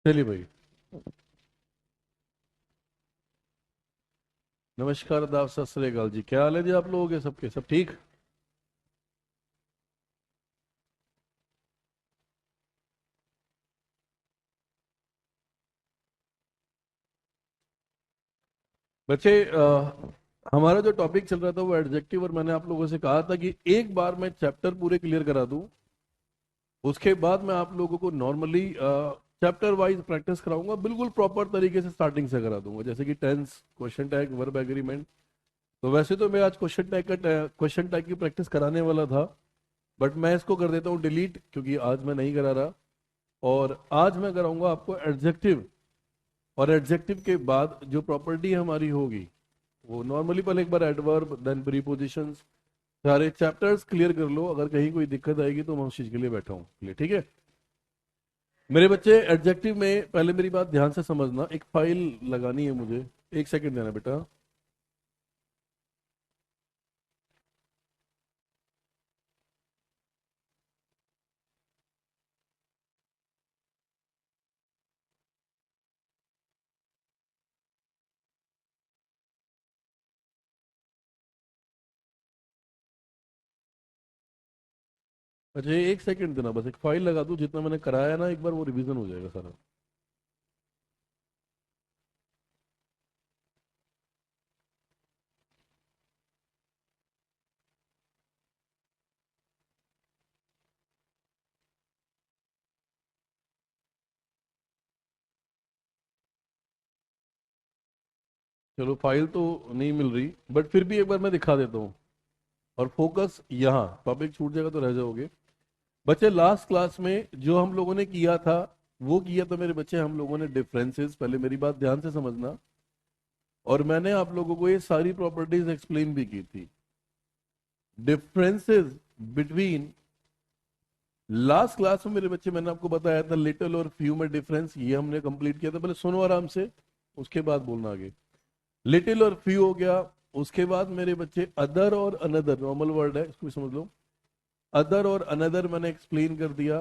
चलिए भाई। नमस्कार, आदाब, सत श्री अकाल जी। क्या हाल है जी आप लोगों के? सबके सब ठीक? बच्चे, हमारा जो टॉपिक चल रहा था वो एडजेक्टिव, और मैंने आप लोगों से कहा था कि एक बार मैं चैप्टर पूरे क्लियर करा दूं, उसके बाद मैं आप लोगों को नॉर्मली चैप्टर वाइज प्रैक्टिस कराऊंगा, बिल्कुल प्रॉपर तरीके से स्टार्टिंग से करा दूंगा, जैसे कि tense, question tag, verb agreement. तो वैसे तो मैं आज क्वेश्चन टैग की प्रैक्टिस कराने वाला था, बट मैं इसको कर देता हूँ डिलीट, क्योंकि आज मैं नहीं करा रहा। और आज मैं कराऊंगा आपको एडजेक्टिव। और एडजेक्टिव के बाद जो प्रॉपर्टी हमारी होगी, वो नॉर्मली पहले एक बार एडवर्ब, देन प्रीपोजिशंस, सारे चैप्टर्स क्लियर कर लो। अगर कहीं कोई दिक्कत आएगी तो मैं उस चीज के लिए बैठा हूँ लिए, ठीक है? मेरे बच्चे, एडजेक्टिव में पहले मेरी बात ध्यान से समझना। एक फाइल लगानी है मुझे, एक सेकंड देना बेटा। अच्छा, ये एक सेकंड देना, बस एक फाइल लगा दूं, जितना मैंने कराया ना एक बार वो रिवीजन हो जाएगा सारा। चलो, फाइल तो नहीं मिल रही, बट फिर भी एक बार मैं दिखा देता हूँ। और फोकस यहाँ, टॉपिक छूट जाएगा तो रह जाओगे। बच्चे, लास्ट क्लास में जो हम लोगों ने किया था, वो किया था मेरे बच्चे, हम लोगों ने डिफरेंसेस, पहले मेरी बात ध्यान से समझना। और मैंने आप लोगों को ये सारी प्रॉपर्टीज एक्सप्लेन भी की थी। डिफरेंसेस बिटवीन, लास्ट क्लास में मेरे बच्चे मैंने आपको बताया था लिटिल और फ्यू में डिफरेंस, ये हमने कंप्लीट किया था। पहले सुनो आराम से, उसके बाद बोलना आगे। लिटिल और फ्यू हो गया। उसके बाद मेरे बच्चे अदर और अनदर, नॉर्मल वर्ड है, इसको भी समझ लो। अदर और अनदर मैंने एक्सप्लेन कर दिया।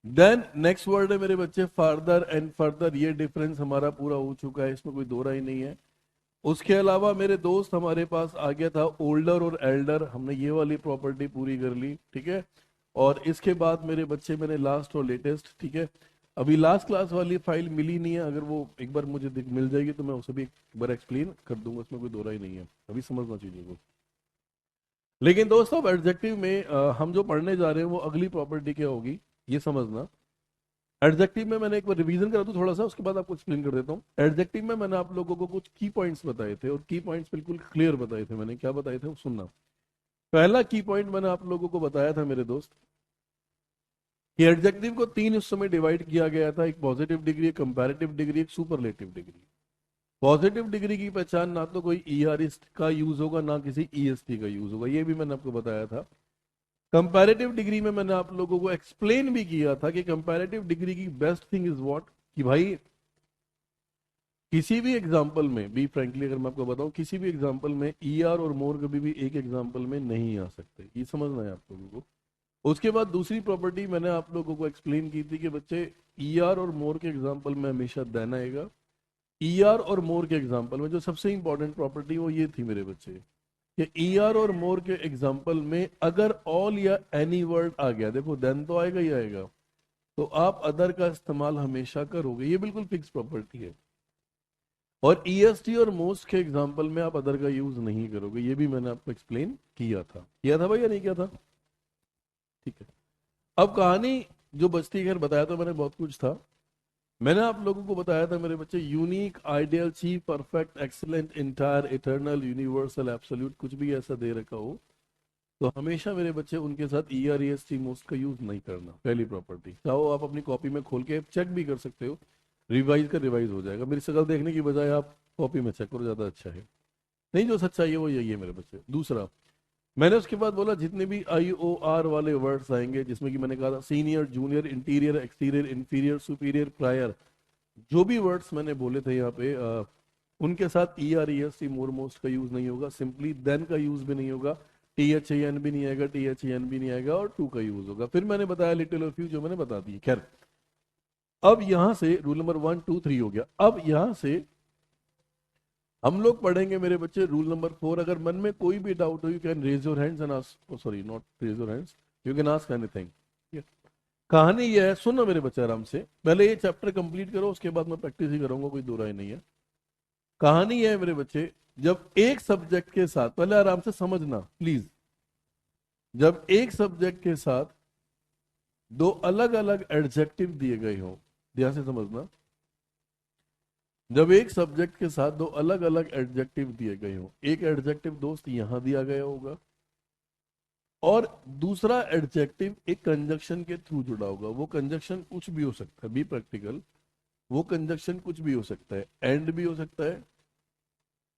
देन नेक्स्ट वर्ड है मेरे बच्चे फर्दर एंड फर्दर, ये डिफरेंस हमारा पूरा हो चुका है, इसमें कोई दो राय नहीं है। उसके अलावा मेरे दोस्त, हमारे पास आ गया था ओल्डर और एल्डर, हमने ये वाली प्रॉपर्टी पूरी कर ली, ठीक है? और इसके बाद मेरे बच्चे मैंने लास्ट और लेटेस्ट, ठीक है? अभी लास्ट क्लास वाली फाइल मिली नहीं है, अगर वो एक बार मुझे मिल जाएगी तो मैं उसे भी एक बार एक्सप्लेन कर दूंगा, उसमें कोई दो राय नहीं है। अभी समझना चीजों को। लेकिन दोस्तों, अब एडजेक्टिव में हम जो पढ़ने जा रहे हैं वो अगली प्रॉपर्टी क्या होगी, ये समझना। एडजेक्टिव में मैंने एक बार रिवीजन करा दूं थोड़ा सा, उसके बाद आपको एक्सप्लेन कर देता हूँ। एडजेक्टिव में मैंने आप लोगों को कुछ की पॉइंट्स बताए थे, और की पॉइंट्स बिल्कुल क्लियर बताए थे। मैंने क्या बताए थे वो सुनना। पहला की पॉइंट मैंने आप लोगों को बताया था मेरे दोस्त, कि एडजेक्टिव को तीन हिस्सों में डिवाइड किया गया था। एक पॉजिटिव डिग्री, एक कंपैरेटिव डिग्री, एक सुपरलेटिव डिग्री। पॉजिटिव डिग्री की पहचान ना तो कोई ईआरएस का यूज होगा, ना किसी ईएसटी का यूज होगा, ये भी मैंने आपको बताया था। कंपैरेटिव डिग्री में मैंने आप लोगों को एक्सप्लेन भी किया था कि कंपैरेटिव डिग्री की बेस्ट थिंग इज व्हाट, कि भाई किसी भी एग्जाम्पल में, बी फ्रेंकली अगर मैं आपको बताऊं, किसी भी एग्जाम्पल में ई आर और मोर कभी भी एक एग्जाम्पल में नहीं आ सकते, ये समझना है आप लोगों को। उसके बाद दूसरी प्रॉपर्टी मैंने आप लोगों को एक्सप्लेन की थी कि बच्चे, ई आर और मोर के एग्जाम्पल में हमेशा देन आएगा। ई आर और मोर के एग्जाम्पल में जो सबसे इंपॉर्टेंट प्रॉपर्टी वो ये थी मेरे बच्चे, कि ई आर और मोर के एग्जाम्पल में अगर ऑल या एनी वर्ड आ गया, देखो देन तो आएगा ही आएगा, तो आप अदर का इस्तेमाल हमेशा करोगे, ये बिल्कुल फिक्स प्रॉपर्टी है। और ईएसटी और मोस्ट के एग्जाम्पल में आप अदर का यूज नहीं करोगे, ये भी मैंने आपको एक्सप्लेन किया था भाई, या नहीं किया था? ठीक है। अब कहानी जो बचती है, खैर बताया तो मैंने बहुत कुछ था। मैंने आप लोगों को बताया था मेरे बच्चे, unique, ideal, chief, perfect, excellent, entire, eternal, universal, absolute, कुछ भी ऐसा दे रखा हो तो हमेशा मेरे बच्चे उनके साथ E R E S T most का यूज नहीं करना। पहली प्रॉपर्टी, चाहो आप अपनी कॉपी में खोल के चेक भी कर सकते हो, रिवाइज का रिवाइज हो जाएगा, मेरी शक्ल देखने की बजाय आप कॉपी में चेक करो, ज्यादा अच्छा है। नहीं, जो सच्चाई है वो यही है मेरे बच्चे। दूसरा, मैंने उसके बाद बोला जितने भी आई ओ आर वाले वर्ड्स आएंगे, जिसमें कि मैंने कहा था senior, junior, interior, exterior, inferior, superior, prior, जो भी वर्ड्स मैंने बोले थे यहाँ पे, उनके साथ E R E S T more most का यूज नहीं होगा, सिंपली देन का यूज भी नहीं होगा, टी एच ए एन भी नहीं आएगा, टी एच ए एन भी नहीं आएगा, और टू का यूज होगा। फिर मैंने बताया लिटिल और फ्यू, जो मैंने बता दी। खैर, अब यहां से रूल नंबर 1 2 3 हो गया। अब यहां से हम लोग पढ़ेंगे मेरे बच्चे रूल नंबर 4। अगर मन में कोई भी डाउट हो, you can raise your hands and ask, sorry not raise your hands, you can ask anything. कहानी ये है, सुनो मेरे बच्चे आराम से, पहले ये चैप्टर कंप्लीट करो, उसके बाद मैं प्रैक्टिस ही करूंगा, कोई दो राय नहीं है। कहानी ये है मेरे बच्चे, जब एक सब्जेक्ट के साथ, पहले आराम से समझना प्लीज, जब एक सब्जेक्ट के साथ दो अलग अलग एडजेक्टिव दिए गए हो, ध्यान से समझना, जब एक सब्जेक्ट के साथ दो अलग अलग एडजेक्टिव दिए गए हो, एक एडजेक्टिव दोस्त यहां दिया गया होगा और दूसरा एडजेक्टिव एक कंजक्शन के थ्रू जुड़ा होगा। वो कंजक्शन कुछ भी हो सकता है, बी प्रैक्टिकल, वो कंजक्शन कुछ भी हो सकता है, एंड भी हो सकता है,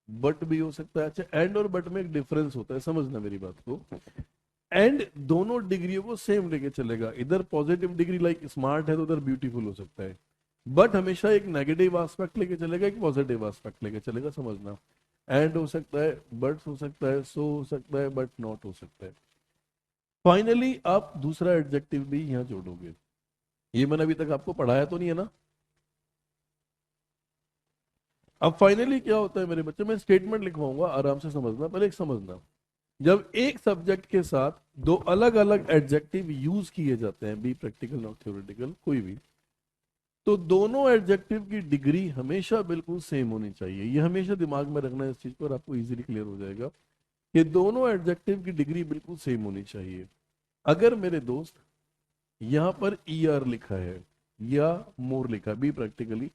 बट भी हो सकता है। अच्छा, एंड और बट में एक डिफरेंस होता है, समझना मेरी बात को। एंड दोनों डिग्रियों को सेम लेके चलेगा, इधर पॉजिटिव डिग्री लाइक स्मार्ट है तो उधर ब्यूटीफुल हो सकता है, बट हमेशा एक नेगेटिव एस्पेक्ट लेके चलेगा, एक पॉजिटिव एस्पेक्ट लेके चलेगा, समझना। एंड हो सकता है, बट हो सकता है, सो हो सकता है, बट नॉट हो सकता है। फाइनली आप दूसरा एडजेक्टिव भी यहां जोड़ोगे। ये मैंने अभी तक आपको पढ़ाया तो नहीं है ना? अब फाइनली क्या होता है मेरे बच्चे, मैं स्टेटमेंट लिखवाऊंगा, आराम से समझना, पहले एक समझना। जब एक सब्जेक्ट के साथ दो अलग अलग एडजेक्टिव यूज किए जाते हैं, बी प्रैक्टिकल नॉट थ्योरेटिकल, कोई भी, तो दोनों एडजेक्टिव की डिग्री हमेशा बिल्कुल सेम होनी चाहिए। ये हमेशा दिमाग में रखना है इस चीज पर, आपको इजीली क्लियर हो जाएगा कि दोनों एडजेक्टिव की डिग्री बिल्कुल सेम होनी चाहिए। अगर मेरे दोस्त यहां पर ER लिखा है या मोर लिखा है, बी प्रैक्टिकली,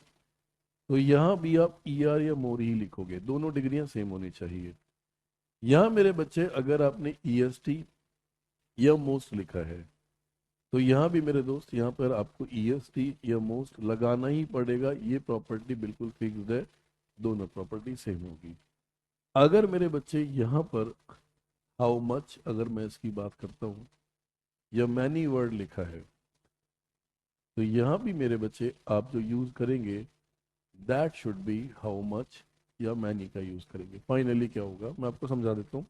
तो यहां भी आप ER या मोर ही लिखोगे, दोनों डिग्रियां सेम होनी चाहिए। यहां मेरे बच्चे अगर आपने EST या मोस्ट लिखा है, तो यहां भी मेरे दोस्त यहां पर आपको EST या मोस्ट लगाना ही पड़ेगा, ये प्रॉपर्टी बिल्कुल फिक्स्ड है, दोनों प्रॉपर्टी सेम होगी। अगर मेरे बच्चे यहां पर हाउ मच, अगर मैं इसकी बात करता हूं, या मैनी वर्ड लिखा है, तो यहां भी मेरे बच्चे आप जो यूज करेंगे that should be how much या मैनी का यूज करेंगे। फाइनली क्या होगा मैं आपको समझा देता हूं।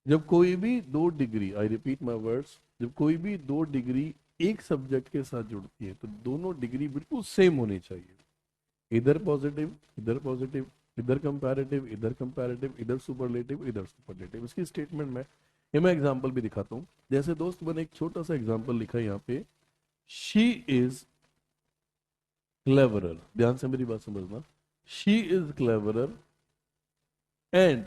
जब कोई भी दो degree, I repeat my words, जब कोई भी दो डिग्री एक सब्जेक्ट के साथ जुड़ती है, तो दोनों डिग्री बिल्कुल सेम होनी चाहिए, इधर पॉजिटिव इधर पॉजिटिव, इधर कंपैरेटिव इधर कंपैरेटिव, इधर सुपरलेटिव इधर सुपरलेटिव। इसकी स्टेटमेंट में ये मैं एग्जांपल भी दिखाता हूं। जैसे दोस्त मैंने एक छोटा सा एग्जांपल लिखा है यहाँ पे, शी इज क्लेवरर, ध्यान से मेरी बात समझना, she is cleverer and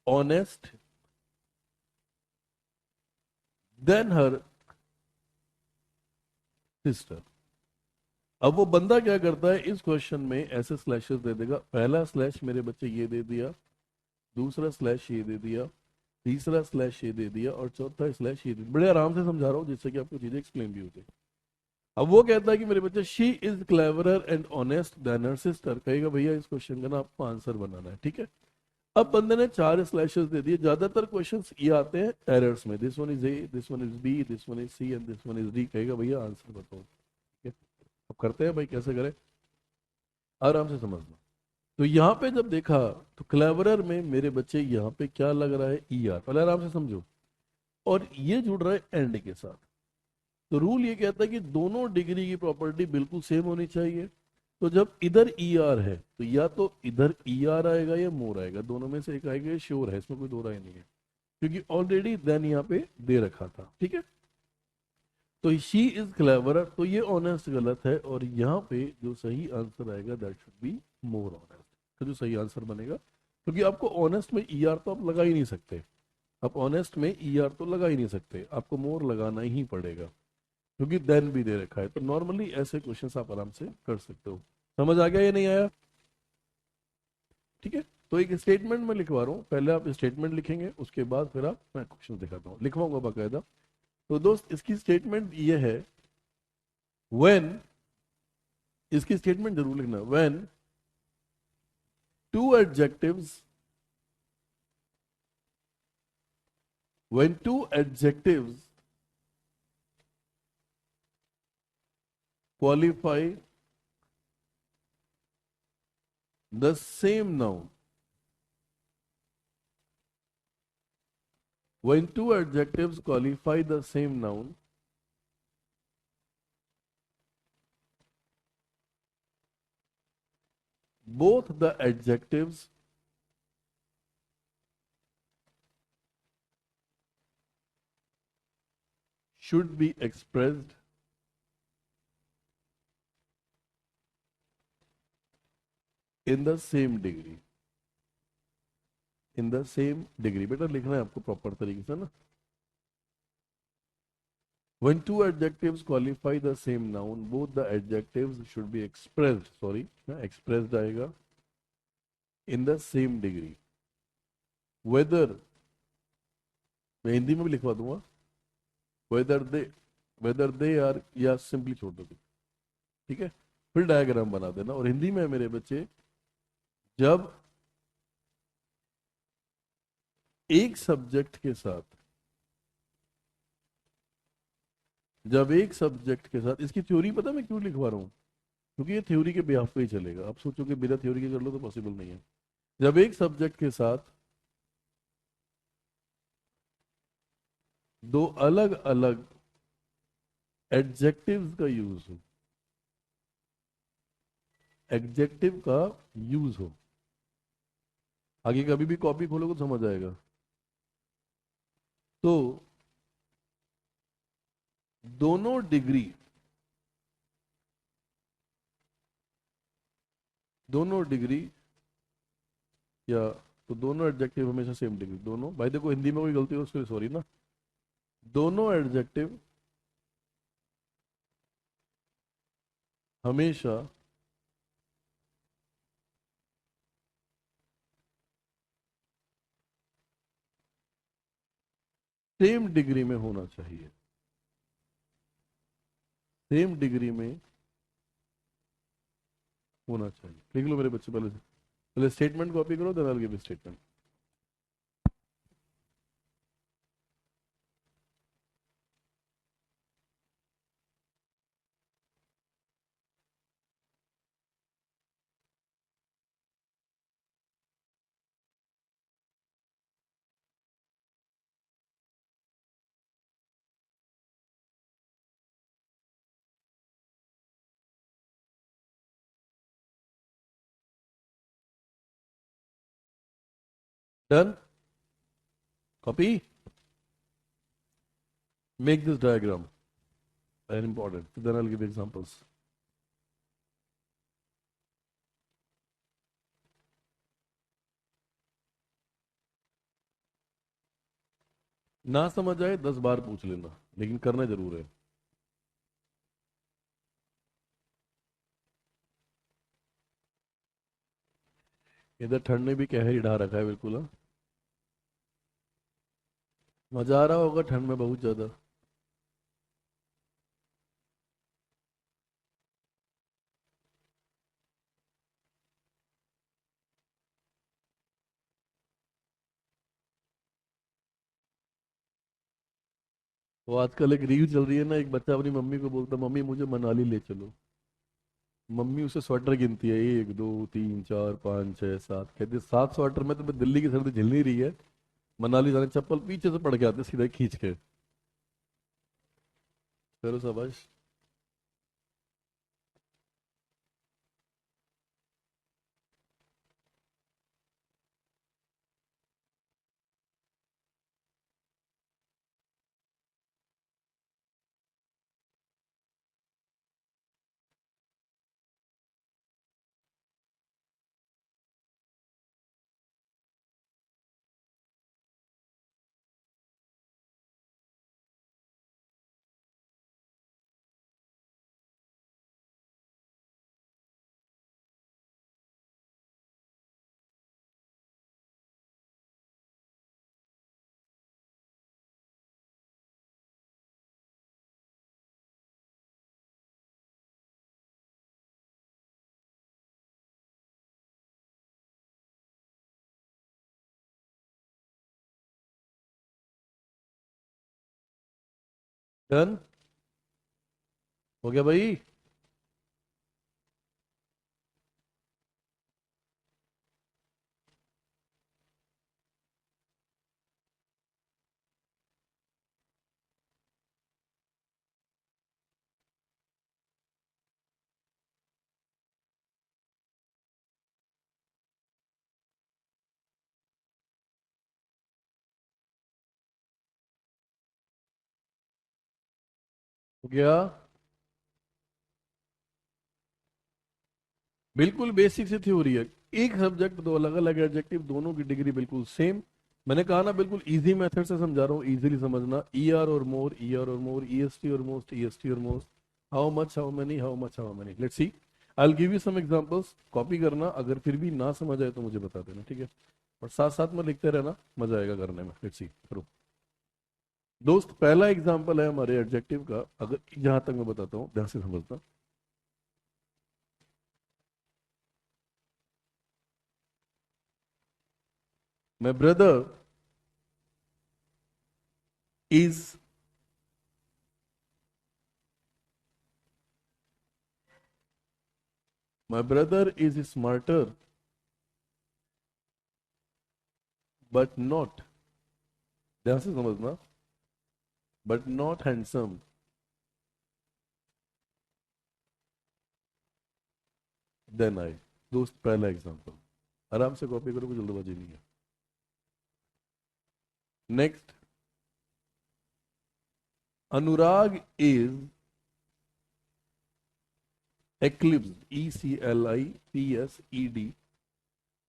honest than her sister. अब वो बंदा क्या करता है, इस क्वेश्चन में ऐसे स्लैशेस दे देगा, पहला स्लैश मेरे बच्चे ये दे दिया, दूसरा स्लैश ये दे दिया, तीसरा स्लैश ये दे दिया और चौथा स्लैश ये दे दिया। बड़े आराम से समझा रहा हूँ जिससे कि आपको चीजें एक्सप्लेन भी हो जाए। अब वो कहता है कि मेरे बच्चे she is cleverer and honest than her sister, कहेगा भैया इस क्वेश्चन का ना आपको आंसर बनाना है, ठीक है। अब बंदे ने चार स्लैशेस दे दिए। ज्यादातर क्वेश्चंस ये आते हैं एरर्स में, this one is A, this one is B, this one is C and this one is D, कहेगा भैया आंसर बताओ, ठीक है। अब करते हैं भाई, कैसे करें, आराम से समझना। तो यहाँ पे जब देखा तो क्लेवरर में मेरे बच्चे यहाँ पे क्या लग रहा है, ER, पहले आराम से समझो, और ये जुड़ रहा है एंड के साथ। तो रूल ये कहता है कि दोनों डिग्री की प्रॉपर्टी बिल्कुल सेम होनी चाहिए। तो जब इधर ER है तो या तो इधर ER आएगा या मोर आएगा, दोनों में से एक आएगा, ये श्योर है, इसमें कोई दो राय नहीं है, क्योंकि ऑलरेडी देन यहाँ पे दे रखा था, ठीक है। तो शी इज क्लेवर, तो ये ऑनेस्ट गलत है, और यहाँ पे जो सही आंसर आएगा that should be more honest, तो जो सही आंसर बनेगा, क्योंकि आपको ऑनेस्ट में ER तो आप लगा ही नहीं सकते, आप ऑनेस्ट में ER तो लगा ही नहीं सकते, आपको मोर लगाना ही पड़ेगा, क्योंकि देन भी दे रखा है। तो नॉर्मली ऐसे क्वेश्चंस आप आराम से कर सकते हो। समझ आ गया या नहीं आया? ठीक है। तो एक स्टेटमेंट में लिखवा रहा हूँ, पहले आप स्टेटमेंट लिखेंगे, उसके बाद फिर आप, मैं क्वेश्चन दिखाता हूँ, लिखवाऊंगा बाकायदा। तो दोस्त इसकी स्टेटमेंट ये है, व्हेन, इसकी स्टेटमेंट जरूर लिखना, when two adjectives, when two adjectives qualify the same noun, when two adjectives qualify the same noun, both the adjectives should be expressed in the same degree. In the same degree, बेटा लिखना है आपको proper तरीके से ना. When two adjectives qualify the same noun, both the adjectives should be expressed, sorry, expressed आएगा in the same degree. Whether, मैं हिंदी में भी लिखवा दूंगा, whether they are, या सिंपली छोड़ दो, ठीक है. फिर डायग्राम बना देना. और हिंदी में मेरे बच्चे, जब एक सब्जेक्ट के साथ, इसकी थ्योरी पता मैं क्यों लिखवा रहा हूं, क्योंकि ये थ्योरी के बिहाफ पे ही चलेगा. आप सोचो कि बिना थ्योरी के कर लो तो पॉसिबल नहीं है. जब एक सब्जेक्ट के साथ दो अलग अलग एडजेक्टिव्स का यूज हो, एडजेक्टिव का यूज हो, आगे कभी भी कॉपी खोलोगे तो समझ आएगा. तो दोनों डिग्री, या तो दोनों एडजेक्टिव हमेशा सेम डिग्री, दोनों, भाई देखो हिंदी में कोई गलती हो उसके लिए सॉरी ना. दोनों एडजेक्टिव हमेशा सेम डिग्री में होना चाहिए, सेम डिग्री में होना चाहिए. लिख लो मेरे बच्चे, पहले स्टेटमेंट कॉपी करो, then I will give statement. Done. Copy. Make this diagram very important. Then I'll give examples. ना समझ आए 10 बार पूछ लेना, लेकिन करना जरूर है. इधर ठंड ने भी कहर ही ढा रखा है बिल्कुल. हाँ, मजा आ रहा होगा ठंड में बहुत ज्यादा. वो आजकल एक रील चल रही है ना, एक बच्चा अपनी मम्मी को बोलता, मम्मी मुझे मनाली ले चलो. मम्मी उसे स्वेटर गिनती है, 1 2 3 4 5 6 7, कहती है 7 स्वेटर में तो मैं दिल्ली की सर्दी झेल नहीं रही है, मनाली जाने चप्पल पीछे से पड़ के आते सीधा खींच के. करो शाबाश. डन हो गया भाई. हो गया? बिल्कुल बेसिक सी थ्योरी है। एक सब्जेक्ट दो अलग अलग एडजेक्टिव, दोनों की डिग्री बिल्कुल सेम। मैंने कहा ना बिल्कुल इजी मेथड से समझा रहा हूँ, इजीली समझना। ई आर और मोर, ई आर और मोर, ई एस टी और मोस्ट, ई एस टी और most. How much, how many, how much, how many. Let's see, I will give you some examples, copy करना। अगर फिर भी ना समझ आए तो मुझे बता देना, ठीक है? और साथ साथ में लिखते रहना, मजा आएगा करने में। लेट्स सी, करो दोस्त। पहला एग्जांपल है हमारे एडजेक्टिव का, अगर जहां तक मैं बताता हूँ ध्यान से समझना। My brother is, my brother is smarter but not, ध्यान से समझना, but not handsome than I। दोस्त पहला एग्जांपल, आराम से कॉपी करो, कोई जल्दबाजी नहीं है। Next, Anurag is eclipsed, ECLIPSED।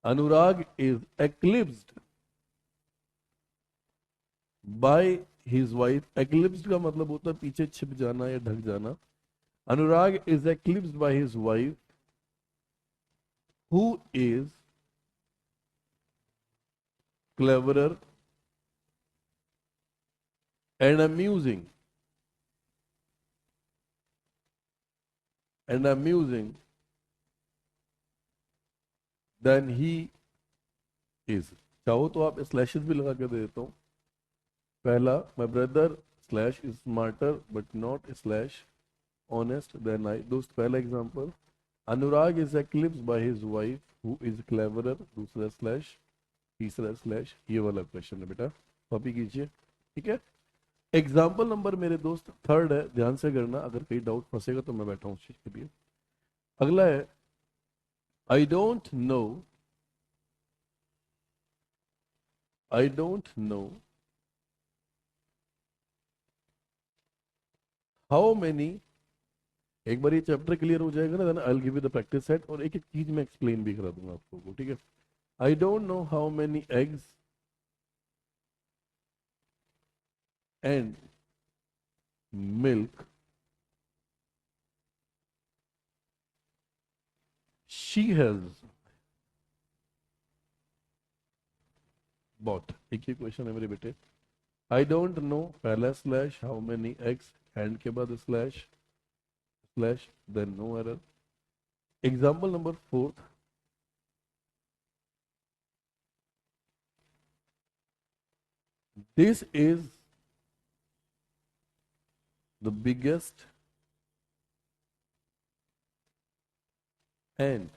Anurag is eclipsed by his wife. eclipsed का मतलब होता है पीछे छिप जाना या ढक जाना। Anurag is eclipsed by his wife who is cleverer and amusing than he is। चाहो तो आप स्लैशेस भी लगा के दे देता हूँ। पहला, my brother slash is smarter but not slash honest than I. दोस्त पहला example, Anurag is eclipse by his wife who is cleverer, दूसरा स्लैश, तीसरा स्लैश। ये वाला क्वेश्चन है बेटा, कॉपी कीजिए, ठीक है? एग्जाम्पल नंबर मेरे दोस्त थर्ड है, ध्यान से करना, अगर कहीं डाउट फंसेगा तो मैं बैठा हूँ उस चीज के लिए। अगला है, I don't know, I don't know how many. एक बार ये चैप्टर क्लियर हो जाएगा ना, then I will give you the practice set, और एक एक चीज मैं एक्सप्लेन भी करा दूंगा आपको, ठीक है? I don't know how many eggs and milk she has bought. एक ही क्वेश्चन है मेरे बेटे। आई डोंट नो, पहला slash, how many eggs, and के बाद slash, slash, then no error. Example number fourth, this is the biggest and,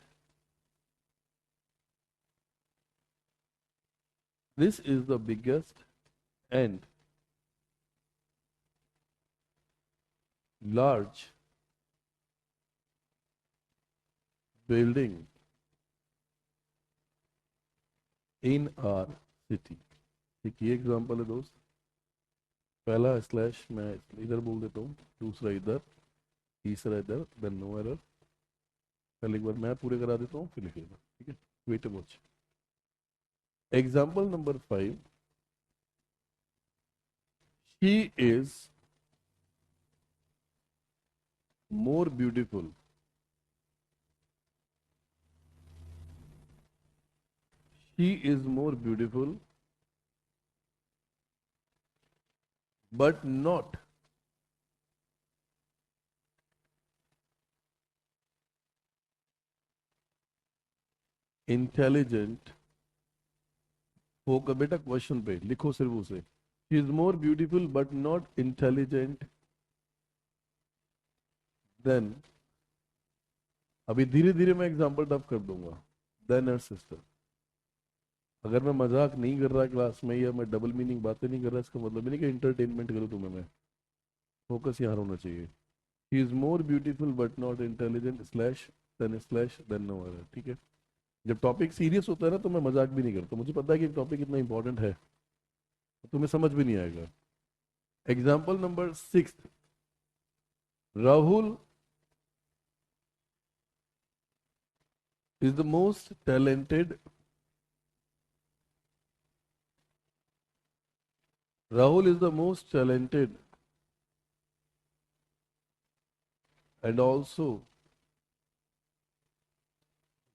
this is the biggest and large building in our city। एक ये example है दोस्त। पहला slash मैं इधर बोल देता हूँ, दूसरा इधर, तीसरा इधर, देन नो एरर। पहले एक बार मैं पूरे करा देता हूँ, फिर लिखिएगा, ठीक है? Wait watch. Example number 5, she is more beautiful, she is more beautiful but not intelligent. होगा बेटा, क्वेश्चन पे लिखो सिर्फ उसे। She is more beautiful but not intelligent then, अभी धीरे धीरे मैं एग्जांपल टफ कर दूंगा, देन हर सिस्टर। अगर मैं मजाक नहीं कर रहा क्लास में, या मैं डबल मीनिंग बातें नहीं कर रहा, इसका मतलब नहीं कि इंटरटेनमेंट करूँ तुम्हें मैं। फोकस यहाँ होना चाहिए। She is more beautiful but not intelligent slash then no other, ठीक है? जब टॉपिक सीरियस होता है ना, तो मैं मजाक भी नहीं करता, मुझे पता है कि टॉपिक इतना इंपॉर्टेंट है, तो तुम्हें समझ भी नहीं आएगा। Example number 6, Rahul is the most talented. Rahul is the most talented and also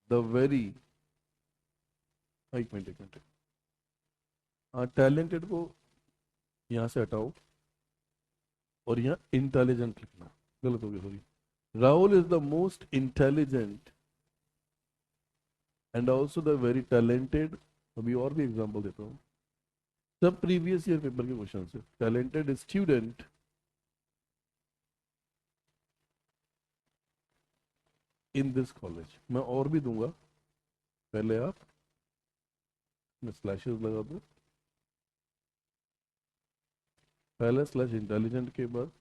the very, एक मिनट, हाँ टैलेंटेड को यहाँ से हटाओ और यहाँ इंटेलिजेंट लिखना, गलत हो गया sorry. Rahul is the most intelligent and also the very talented. अभी और भी एग्जाम्पल देता हूँ, सब प्रीवियस ईयर पेपर के क्वेश्चन है। Talented student in this college, मैं और भी दूंगा, पहले आप मैं स्लैशेस लगा दो, पहले स्लैश इंटेलिजेंट के बाद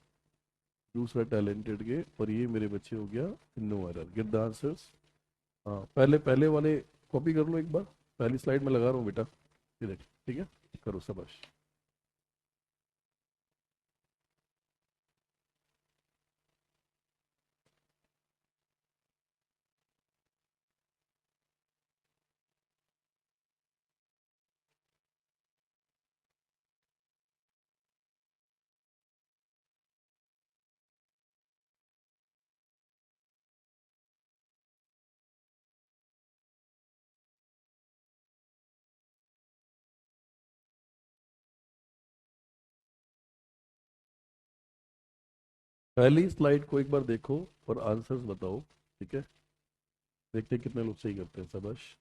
दूसरा टैलेंटेड के, और ये मेरे बच्चे हो गया no error, get the answers. हाँ पहले पहले वाले कॉपी कर लो एक बार, पहली स्लाइड में लगा रहा हूँ बेटा, ये देख ठीक है, करो शाबाश। पहली स्लाइड को एक बार देखो और आंसर्स बताओ, ठीक है, देखते हैं कितने लोग सही करते हैं, शाबाश।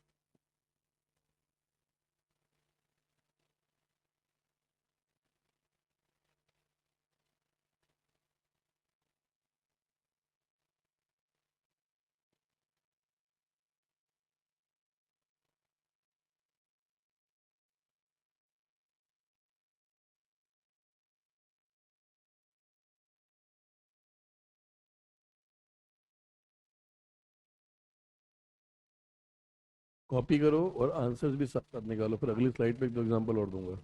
कॉपी करो और आंसर्स भी साथ साथ निकालो, फिर अगली स्लाइड पे एक दो एग्जांपल और दूंगा।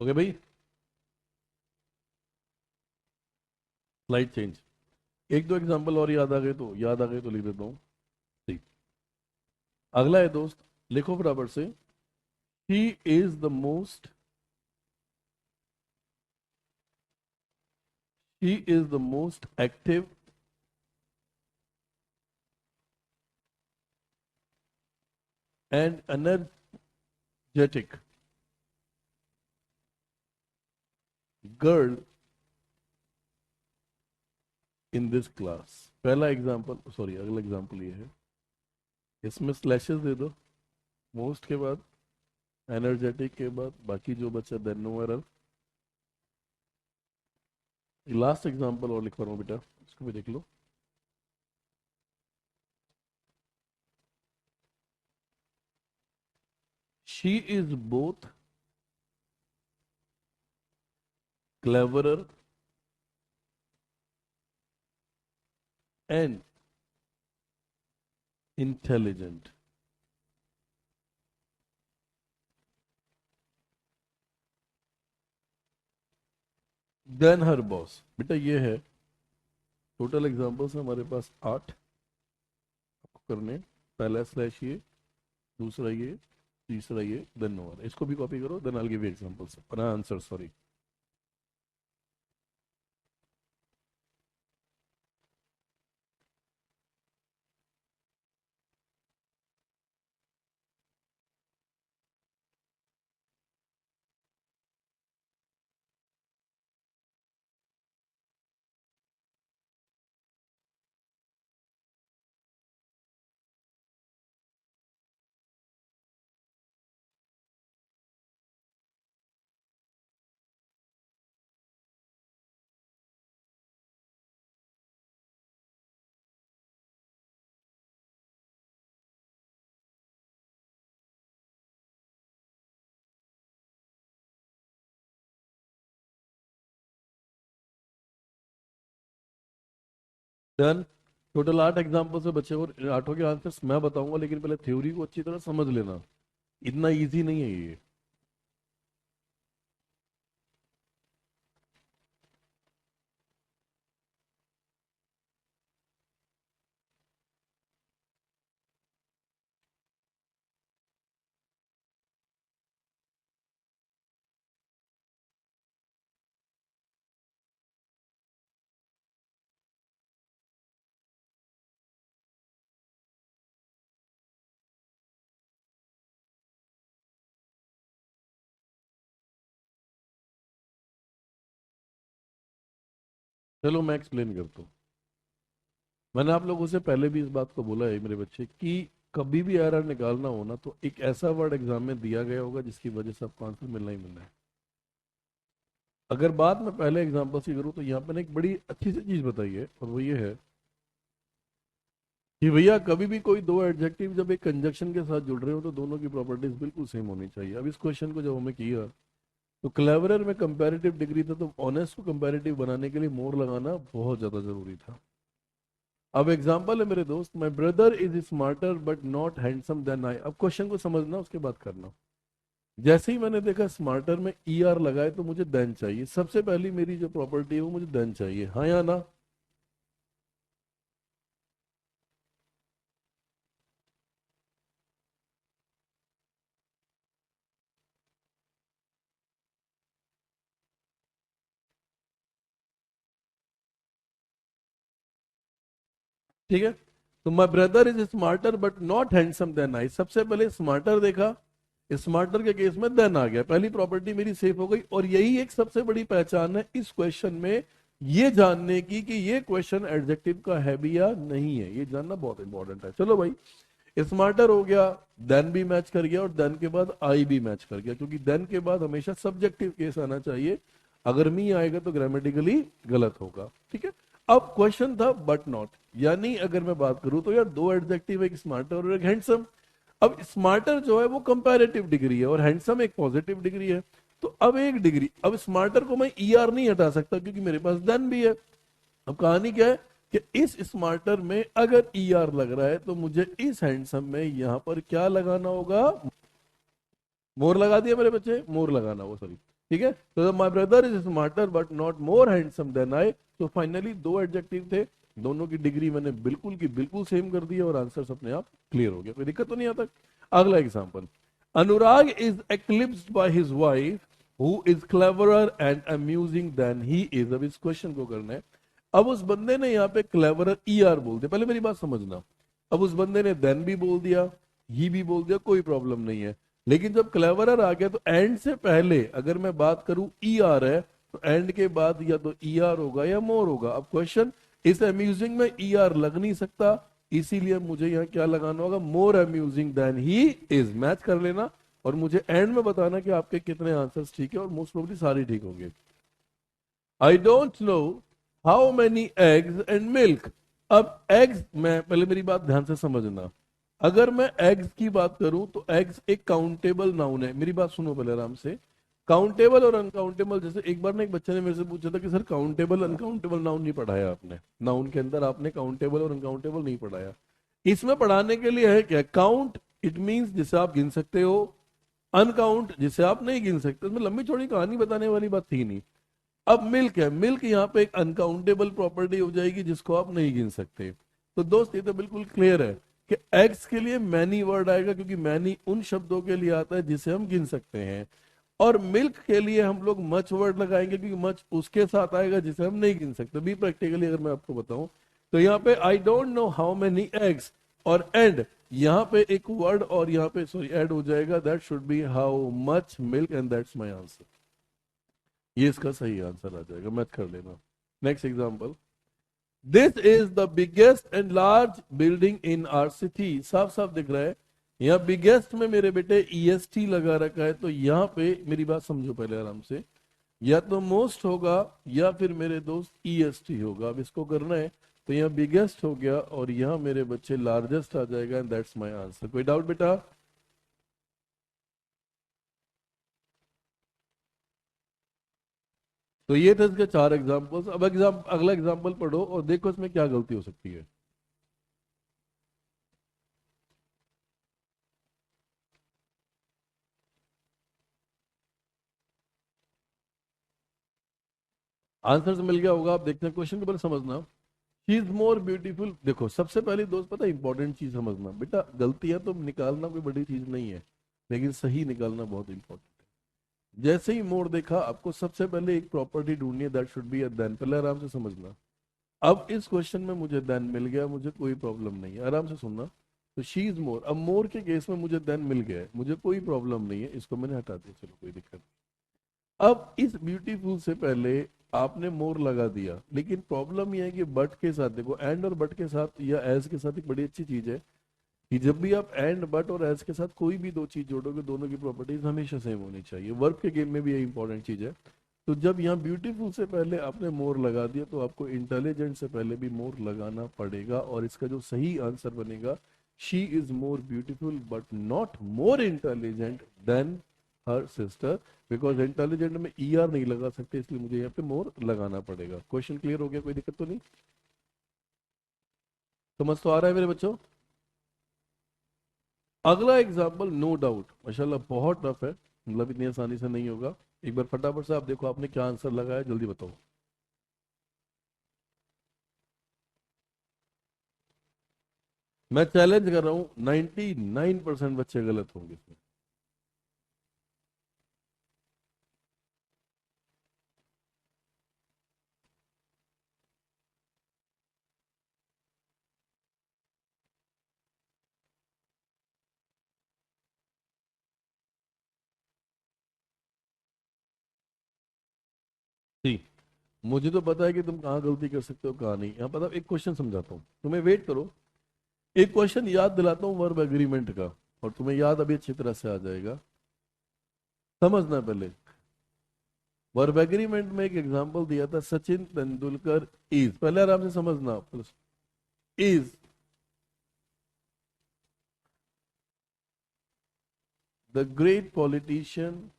ओके भाई, स्लाइड चेंज, एक दो एग्जांपल और याद आ गए तो, याद आ गए तो लिख देता हूँ। ठीक, अगला है दोस्त, लिखो फटाफट से। He is the most, he is the most active and energetic girl in this class. पहला एग्जांपल, सॉरी अगला एग्जांपल ये है, इसमें स्लैशेस दे दो, मोस्ट के बाद एनर्जेटिक के बाद बाकी जो बचा then no error. Last example और लिखवा रहा हूँ बेटा, इसको भी देख लो। She is both cleverer and intelligent than her boss। बेटा ये है, टोटल एग्जांपल्स है हमारे पास 8 आपको करने, पहला स्लैश ये, दूसरा ये, तीसरा ये, देन नो, इसको भी कॉपी करो, then I will give you examples answer, sorry. Done. Total 8 example से बचे और 8 के आंसर्स मैं बताऊंगा, लेकिन पहले थ्योरी को अच्छी तरह समझ लेना, इतना इजी नहीं है ये। चलो मैं एक्सप्लेन करता हूँ। मैंने आप लोगों से पहले भी इस बात को बोला है मेरे बच्चे, कि कभी भी एरर निकालना हो ना, तो एक ऐसा वर्ड एग्जाम में दिया गया होगा जिसकी वजह से आपको आंसर मिलना ही मिलना है। अगर बात मैं पहले एग्जाम्पल से करूँ तो यहाँ पे ना एक बड़ी अच्छी सी चीज बताई है, और वो ये है कि भैया कभी भी कोई दो एडजेक्टिव जब एक कंजक्शन के साथ जुड़ रहे हो तो दोनों की प्रॉपर्टीज बिल्कुल सेम होनी चाहिए। अब इस क्वेश्चन को जब हमें किया तो क्लेवरर में कंपैरेटिव डिग्री था, तो ऑनेस्ट को कंपैरेटिव बनाने के लिए मोर लगाना बहुत ज्यादा जरूरी था। अब एग्जांपल है मेरे दोस्त, my brother is smarter but not handsome than I. अब क्वेश्चन को समझना उसके बाद करना। जैसे ही मैंने देखा स्मार्टर में ई आर लगाए तो मुझे देन चाहिए, सबसे पहली मेरी जो प्रॉपर्टी है वो मुझे देन चाहिए, हाँ या ना? ठीक है, तो my brother is smarter but not handsome than I, सबसे पहले स्मार्टर देखा, स्मार्टर के केस में देन आ गया, पहली प्रॉपर्टी मेरी सेफ हो गई। और यही एक सबसे बड़ी पहचान है इस क्वेश्चन में, ये जानने की कि ये क्वेश्चन एडजेक्टिव का है भी या नहीं है, ये जानना बहुत इंपॉर्टेंट है। चलो भाई, स्मार्टर हो गया, देन भी मैच कर गया, और देन के बाद आई भी मैच कर गया, क्योंकि देन के बाद हमेशा सब्जेक्टिव केस आना चाहिए, अगर मी आएगा तो ग्रामेटिकली गलत होगा। ठीक है, अब क्वेश्चन था बट नॉट, यानी अगर मैं बात करूं तो यार दो एडजेक्टिव, एक स्मार्टर और एक हैंडसम। अब स्मार्टर जो है वो कंपैरेटिव डिग्री है और हैंडसम एक पॉजिटिव डिग्री है। तो अब एक डिग्री, अब स्मार्टर को मैं ई आर नहीं हटा सकता क्योंकि मेरे पास देन भी है। अब कहानी क्या है कि इस स्मार्टर में अगर ई आर लग रहा है तो मुझे इस हैंडसम में यहां पर क्या लगाना होगा? मोर लगा दिया मेरे बच्चे, मोर लगाना होगा, सॉरी। ठीक है, तो my brother is smarter but not more handsome than I. तो फाइनली दो एडजेक्टिव थे, दोनों की डिग्री मैंने बिल्कुल की बिल्कुल सेम कर दी और आंसर अपने आप क्लियर हो गया, कोई दिक्कत तो नहीं आता। अगला example, Anurag is eclipsed by his wife who is cleverer and amusing than he is. अब इस क्वेश्चन को करना है। अब उस बंदे ने यहाँ पे क्लेवरर ई आर बोल दिया, पहले मेरी बात समझना। अब उस बंदे ने देन भी बोल दिया, ही भी बोल दिया, कोई प्रॉब्लम नहीं है। लेकिन जब क्लेवरर आ गया तो एंड से पहले अगर मैं बात करूं ई आर है, तो एंड के बाद या तो ई आर होगा या मोर होगा। अब क्वेश्चन, इस अम्यूजिंग में ई आर लग नहीं सकता, इसीलिए मुझे यहाँ क्या लगाना होगा? More amusing than he is, match कर लेना। और मुझे एंड में बताना कि आपके कितने आंसर्स ठीक है, और मोस्ट प्रोबेबली सारे ठीक होंगे। आई don't know how many eggs and milk. अब एग्स, मैं पहले मेरी बात ध्यान से समझना, अगर मैं एग्स की बात करूं तो एग्स एक काउंटेबल नाउन है, मेरी बात सुनो पहले आराम से। काउंटेबल और अनकाउंटेबल, जैसे एक बार ना एक बच्चे ने मेरे से पूछा था कि सर काउंटेबल अनकाउंटेबल नाउन नहीं पढ़ाया आपने, नाउन के अंदर आपने काउंटेबल और अनकाउंटेबल नहीं पढ़ाया। इसमें पढ़ाने के लिए है क्या? काउंट इट मींस जिसे आप गिन सकते हो, अनकाउंट जिसे आप नहीं गिन सकते। इसमें लंबी चौड़ी कहानी बताने वाली बात थी नहीं। अब मिल्क है, मिल्क यहाँ पे एक अनकाउंटेबल प्रॉपर्टी हो जाएगी जिसको आप नहीं गिन सकते। तो दोस्त ये तो बिल्कुल क्लियर है कि एग्स के लिए मैनी वर्ड आएगा, क्योंकि मैनी उन शब्दों के लिए आता है जिसे हम गिन सकते हैं। और मिल्क के लिए हम लोग मच वर्ड लगाएंगे, क्योंकि मच उसके साथ आएगा जिसे हम नहीं गिन सकते। भी प्रैक्टिकली अगर मैं आपको बताऊं तो यहाँ पे आई don't know how many eggs, और एंड यहाँ पे एक वर्ड और यहाँ पे सॉरी ऐड हो जाएगा, that should be how much milk, and that's my answer. ये इसका सही आंसर आ जाएगा, मैथ कर लेना। Next example, this is the biggest and large building in our city. साफ साफ दिख रहा है यहाँ बिगेस्ट में मेरे बेटे ईएसटी लगा रखा है, तो यहाँ पे मेरी बात समझो पहले आराम से, या तो मोस्ट होगा या फिर मेरे दोस्त ईएसटी होगा। अब इसको करना है तो यहाँ बिगेस्ट हो गया और यहाँ मेरे बच्चे लार्जेस्ट आ जाएगा, एंड दैट्स माय आंसर। कोई डाउट बेटा? तो ये थे इसके 4 एग्जाम्पल्स। अब अगला एग्जाम्पल पढ़ो और देखो इसमें क्या गलती हो सकती है। आंसर मिल गया होगा, आप देखते हैं क्वेश्चन को पहले समझना। She is more beautiful. देखो सबसे पहली दोस्त पता है इंपॉर्टेंट चीज समझना, बेटा गलतियां तो निकालना कोई बड़ी चीज नहीं है, लेकिन सही निकालना बहुत इंपॉर्टेंट है। जैसे ही मोर देखा, आपको सबसे पहले एक प्रॉपर्टी ढूंढनी है, that should be a then. पहले आराम से समझना। अब इस क्वेश्चन में मुझे देन मिल गया, मुझे कोई प्रॉब्लम नहीं है, आराम से सुनना। तो शी इज मोर, अब मोर के केस में मुझे देन मिल गया है, मुझे कोई प्रॉब्लम नहीं है, इसको मैंने हटा दिया, चलो कोई दिक्कत नहीं। अब इस ब्यूटीफुल से पहले आपने मोर लगा दिया, लेकिन प्रॉब्लम यह है कि बट के साथ, देखो एंड और बट के साथ या एज के साथ एक बड़ी अच्छी चीज है कि जब भी आप एंड बट और एज के साथ कोई भी दो चीज जोड़ोगे, दोनों की प्रॉपर्टीज हमेशा सेम होनी चाहिए। वर्ब के गेम में भी ये इंपॉर्टेंट चीज है। तो जब यहाँ ब्यूटीफुल से पहले आपने मोर लगा दिया, तो आपको इंटेलिजेंट से पहले भी मोर लगाना पड़ेगा, और इसका जो सही आंसर बनेगा, she is more beautiful but not more intelligent then her sister, because intelligent में ई आर नहीं लगा सकते, इसलिए मुझे यहाँ पे मोर लगाना पड़ेगा। क्वेश्चन क्लियर हो गया, कोई दिक्कत तो नहीं? समझ तो आ रहा है मेरे बच्चों? अगला एग्जाम्पल नो डाउट माशाल्लाह बहुत टफ है, मतलब इतनी आसानी से नहीं होगा। एक बार फटाफट से आप देखो आपने क्या आंसर लगाया, जल्दी बताओ। मैं चैलेंज कर रहा हूं, 99% बच्चे गलत होंगे इसमें। जी, मुझे तो पता है कि तुम कहाँ गलती कर सकते हो कहाँ नहीं। यहाँ पता, एक क्वेश्चन समझाता हूँ तुम्हें, वेट करो। एक क्वेश्चन याद दिलाता हूँ वर्ब एग्रीमेंट का, और तुम्हें याद अभी अच्छी तरह से आ जाएगा। समझना पहले। वर्ब एग्रीमेंट में एक एग्जांपल दिया था, सचिन तेंदुलकर इज, पहले आराम से समझना, is the great politician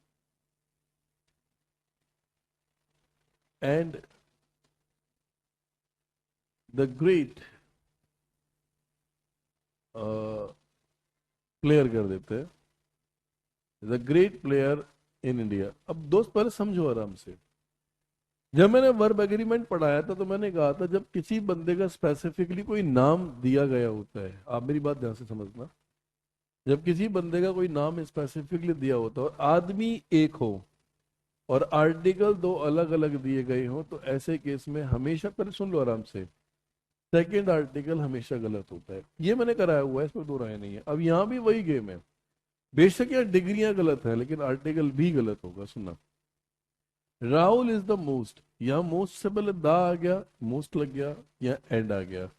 and the great player कर देते हैं, the great player in India. अब दोस्त पहले समझो आराम से। जब मैंने वर्ब एग्रीमेंट पढ़ाया था तो मैंने कहा था, जब किसी बंदे का स्पेसिफिकली कोई नाम दिया गया होता है, आप मेरी बात ध्यान से समझना, जब किसी बंदे का कोई नाम स्पेसिफिकली दिया होता है और आदमी एक हो और आर्टिकल दो अलग अलग दिए गए हो, तो ऐसे केस में हमेशा, पहले सुन लो आराम से, सेकेंड आर्टिकल हमेशा गलत होता है। ये मैंने कराया हुआ है, इसमें दो राय नहीं है। अब यहाँ भी वही गेम है, बेशक यहाँ डिग्रियां गलत है लेकिन आर्टिकल भी गलत होगा। सुनना, राहुल इज द मोस्ट, यहाँ मोस्ट से पहले द आ गया, मोस्ट लग गया, या एंड आ गया।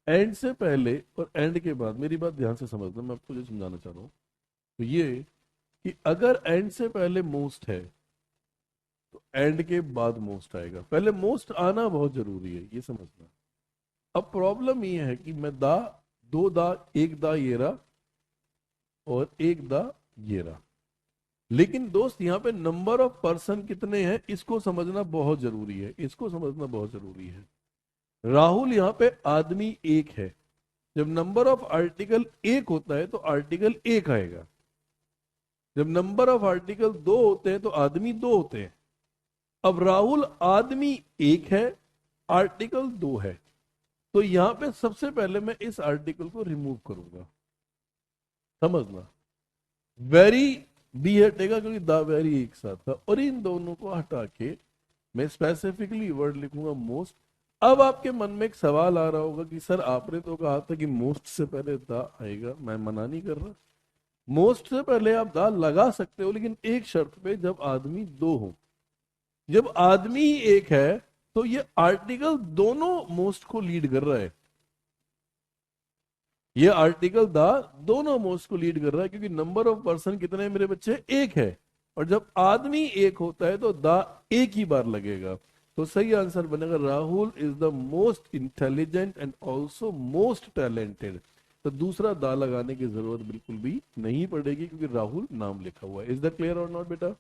एंड से पहले और एंड के बाद, मेरी बात ध्यान से समझना, मैं आपको जो समझाना चाह रहा हूँ तो ये कि अगर एंड से पहले मोस्ट है तो एंड के बाद मोस्ट आएगा, पहले मोस्ट आना बहुत जरूरी है, ये समझना। अब प्रॉब्लम ये है कि मैं दा, दो दा, एक दा ये रहा और एक दा ये रहा, लेकिन दोस्त यहाँ पे नंबर ऑफ पर्सन कितने हैं इसको समझना बहुत जरूरी है, इसको समझना बहुत जरूरी है। राहुल यहाँ पे आदमी एक है, जब नंबर ऑफ आर्टिकल एक होता है तो आर्टिकल एक आएगा, जब नंबर ऑफ आर्टिकल दो होते हैं तो आदमी दो होते हैं। अब राहुल आदमी एक है, आर्टिकल दो है, तो यहां पे सबसे पहले मैं इस आर्टिकल को रिमूव करूंगा, समझना। वेरी बी हटेगा क्योंकि द वेरी एक साथ था, और इन दोनों को हटा के मैं स्पेसिफिकली वर्ड लिखूंगा मोस्ट। अब आपके मन में एक सवाल आ रहा होगा कि सर आपने तो कहा था कि मोस्ट से पहले द आएगा, मैं मना नहीं कर रहा, मोस्ट से पहले आप द लगा सकते हो, लेकिन एक शर्त पे, जब आदमी दो हो। जब आदमी एक है तो ये आर्टिकल दोनों मोस्ट को लीड कर रहा है, ये आर्टिकल द दोनों मोस्ट को लीड कर रहा है, क्योंकि नंबर ऑफ पर्सन कितने हैं मेरे बच्चे, एक है, और जब आदमी एक होता है तो द एक ही बार लगेगा। तो सही आंसर बनेगा, Rahul is the most intelligent and also most talented. तो दूसरा दा लगाने की जरूरत बिल्कुल भी नहीं पड़ेगी, क्योंकि राहुल नाम लिखा हुआ है। इज दैट क्लियर और नॉट बेटा?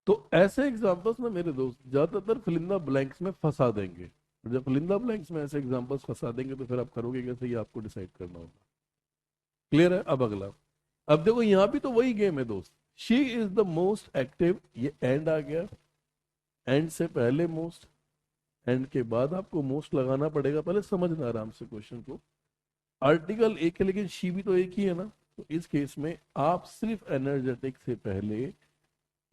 तो ऐसे एग्जांपल्स ना मेरे दोस्त ज्यादातर फिल इन द ब्लैंक्स में फंसा देंगे। और जब फिल इन द ब्लैंक्स में ऐसे एग्जांपल्स फंसा देंगे तो फिर आप करोगे कैसे, ये आपको डिसाइड करना होगा। क्लियर है? अब अगला, अब देखो यहाँ भी तो वही गेम है दोस्त। She is the most active, ये एंड आ गया, एंड से पहले मोस्ट, एंड के बाद आपको मोस्ट लगाना पड़ेगा। पहले समझना आराम से क्वेश्चन को। आर्टिकल एक है लेकिन शी भी तो एक ही है ना, तो इस केस में आप सिर्फ एनर्जेटिक से पहले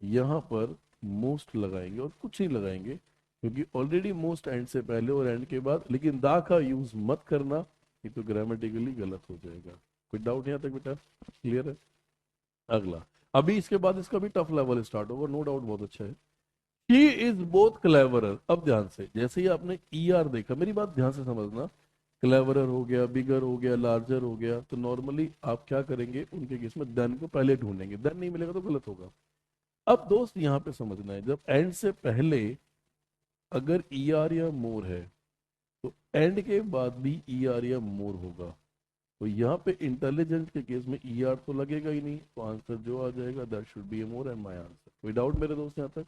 यहां पर मोस्ट लगाएंगे और कुछ नहीं लगाएंगे, क्योंकि ऑलरेडी मोस्ट एंड से पहले और एंड के बाद। लेकिन दा का यूज मत करना, ये तो ग्रामेटिकली गलत हो जाएगा। कोई डाउट यहाँ तक बेटा? क्लियर है? अगला, अभी इसके बाद इसका भी टफ लेवल स्टार्ट होगा, नो डाउट, बहुत अच्छा है। He is both cleverer. अब ध्यान से, जैसे ही आपने ई आर देखा, मेरी बात ध्यान से समझना, क्लेवरर हो गया, बिगर हो गया, लार्जर हो गया, तो नॉर्मली आप क्या करेंगे उनके केस में देन को पहले ढूंढेंगे, देन नहीं मिलेगा तो गलत होगा। अब दोस्त यहाँ पे समझना है, जब एंड से पहले अगर ई आर या मोर है तो एंड के बाद भी ई आर या मोर होगा। तो यहाँ पे इंटेलिजेंट के केस में ई आर तो लगेगा ही नहीं, तो आंसर जो आ जाएगा that should B A more and my answer. कोई डाउट मेरे दोस्त यहाँ तक?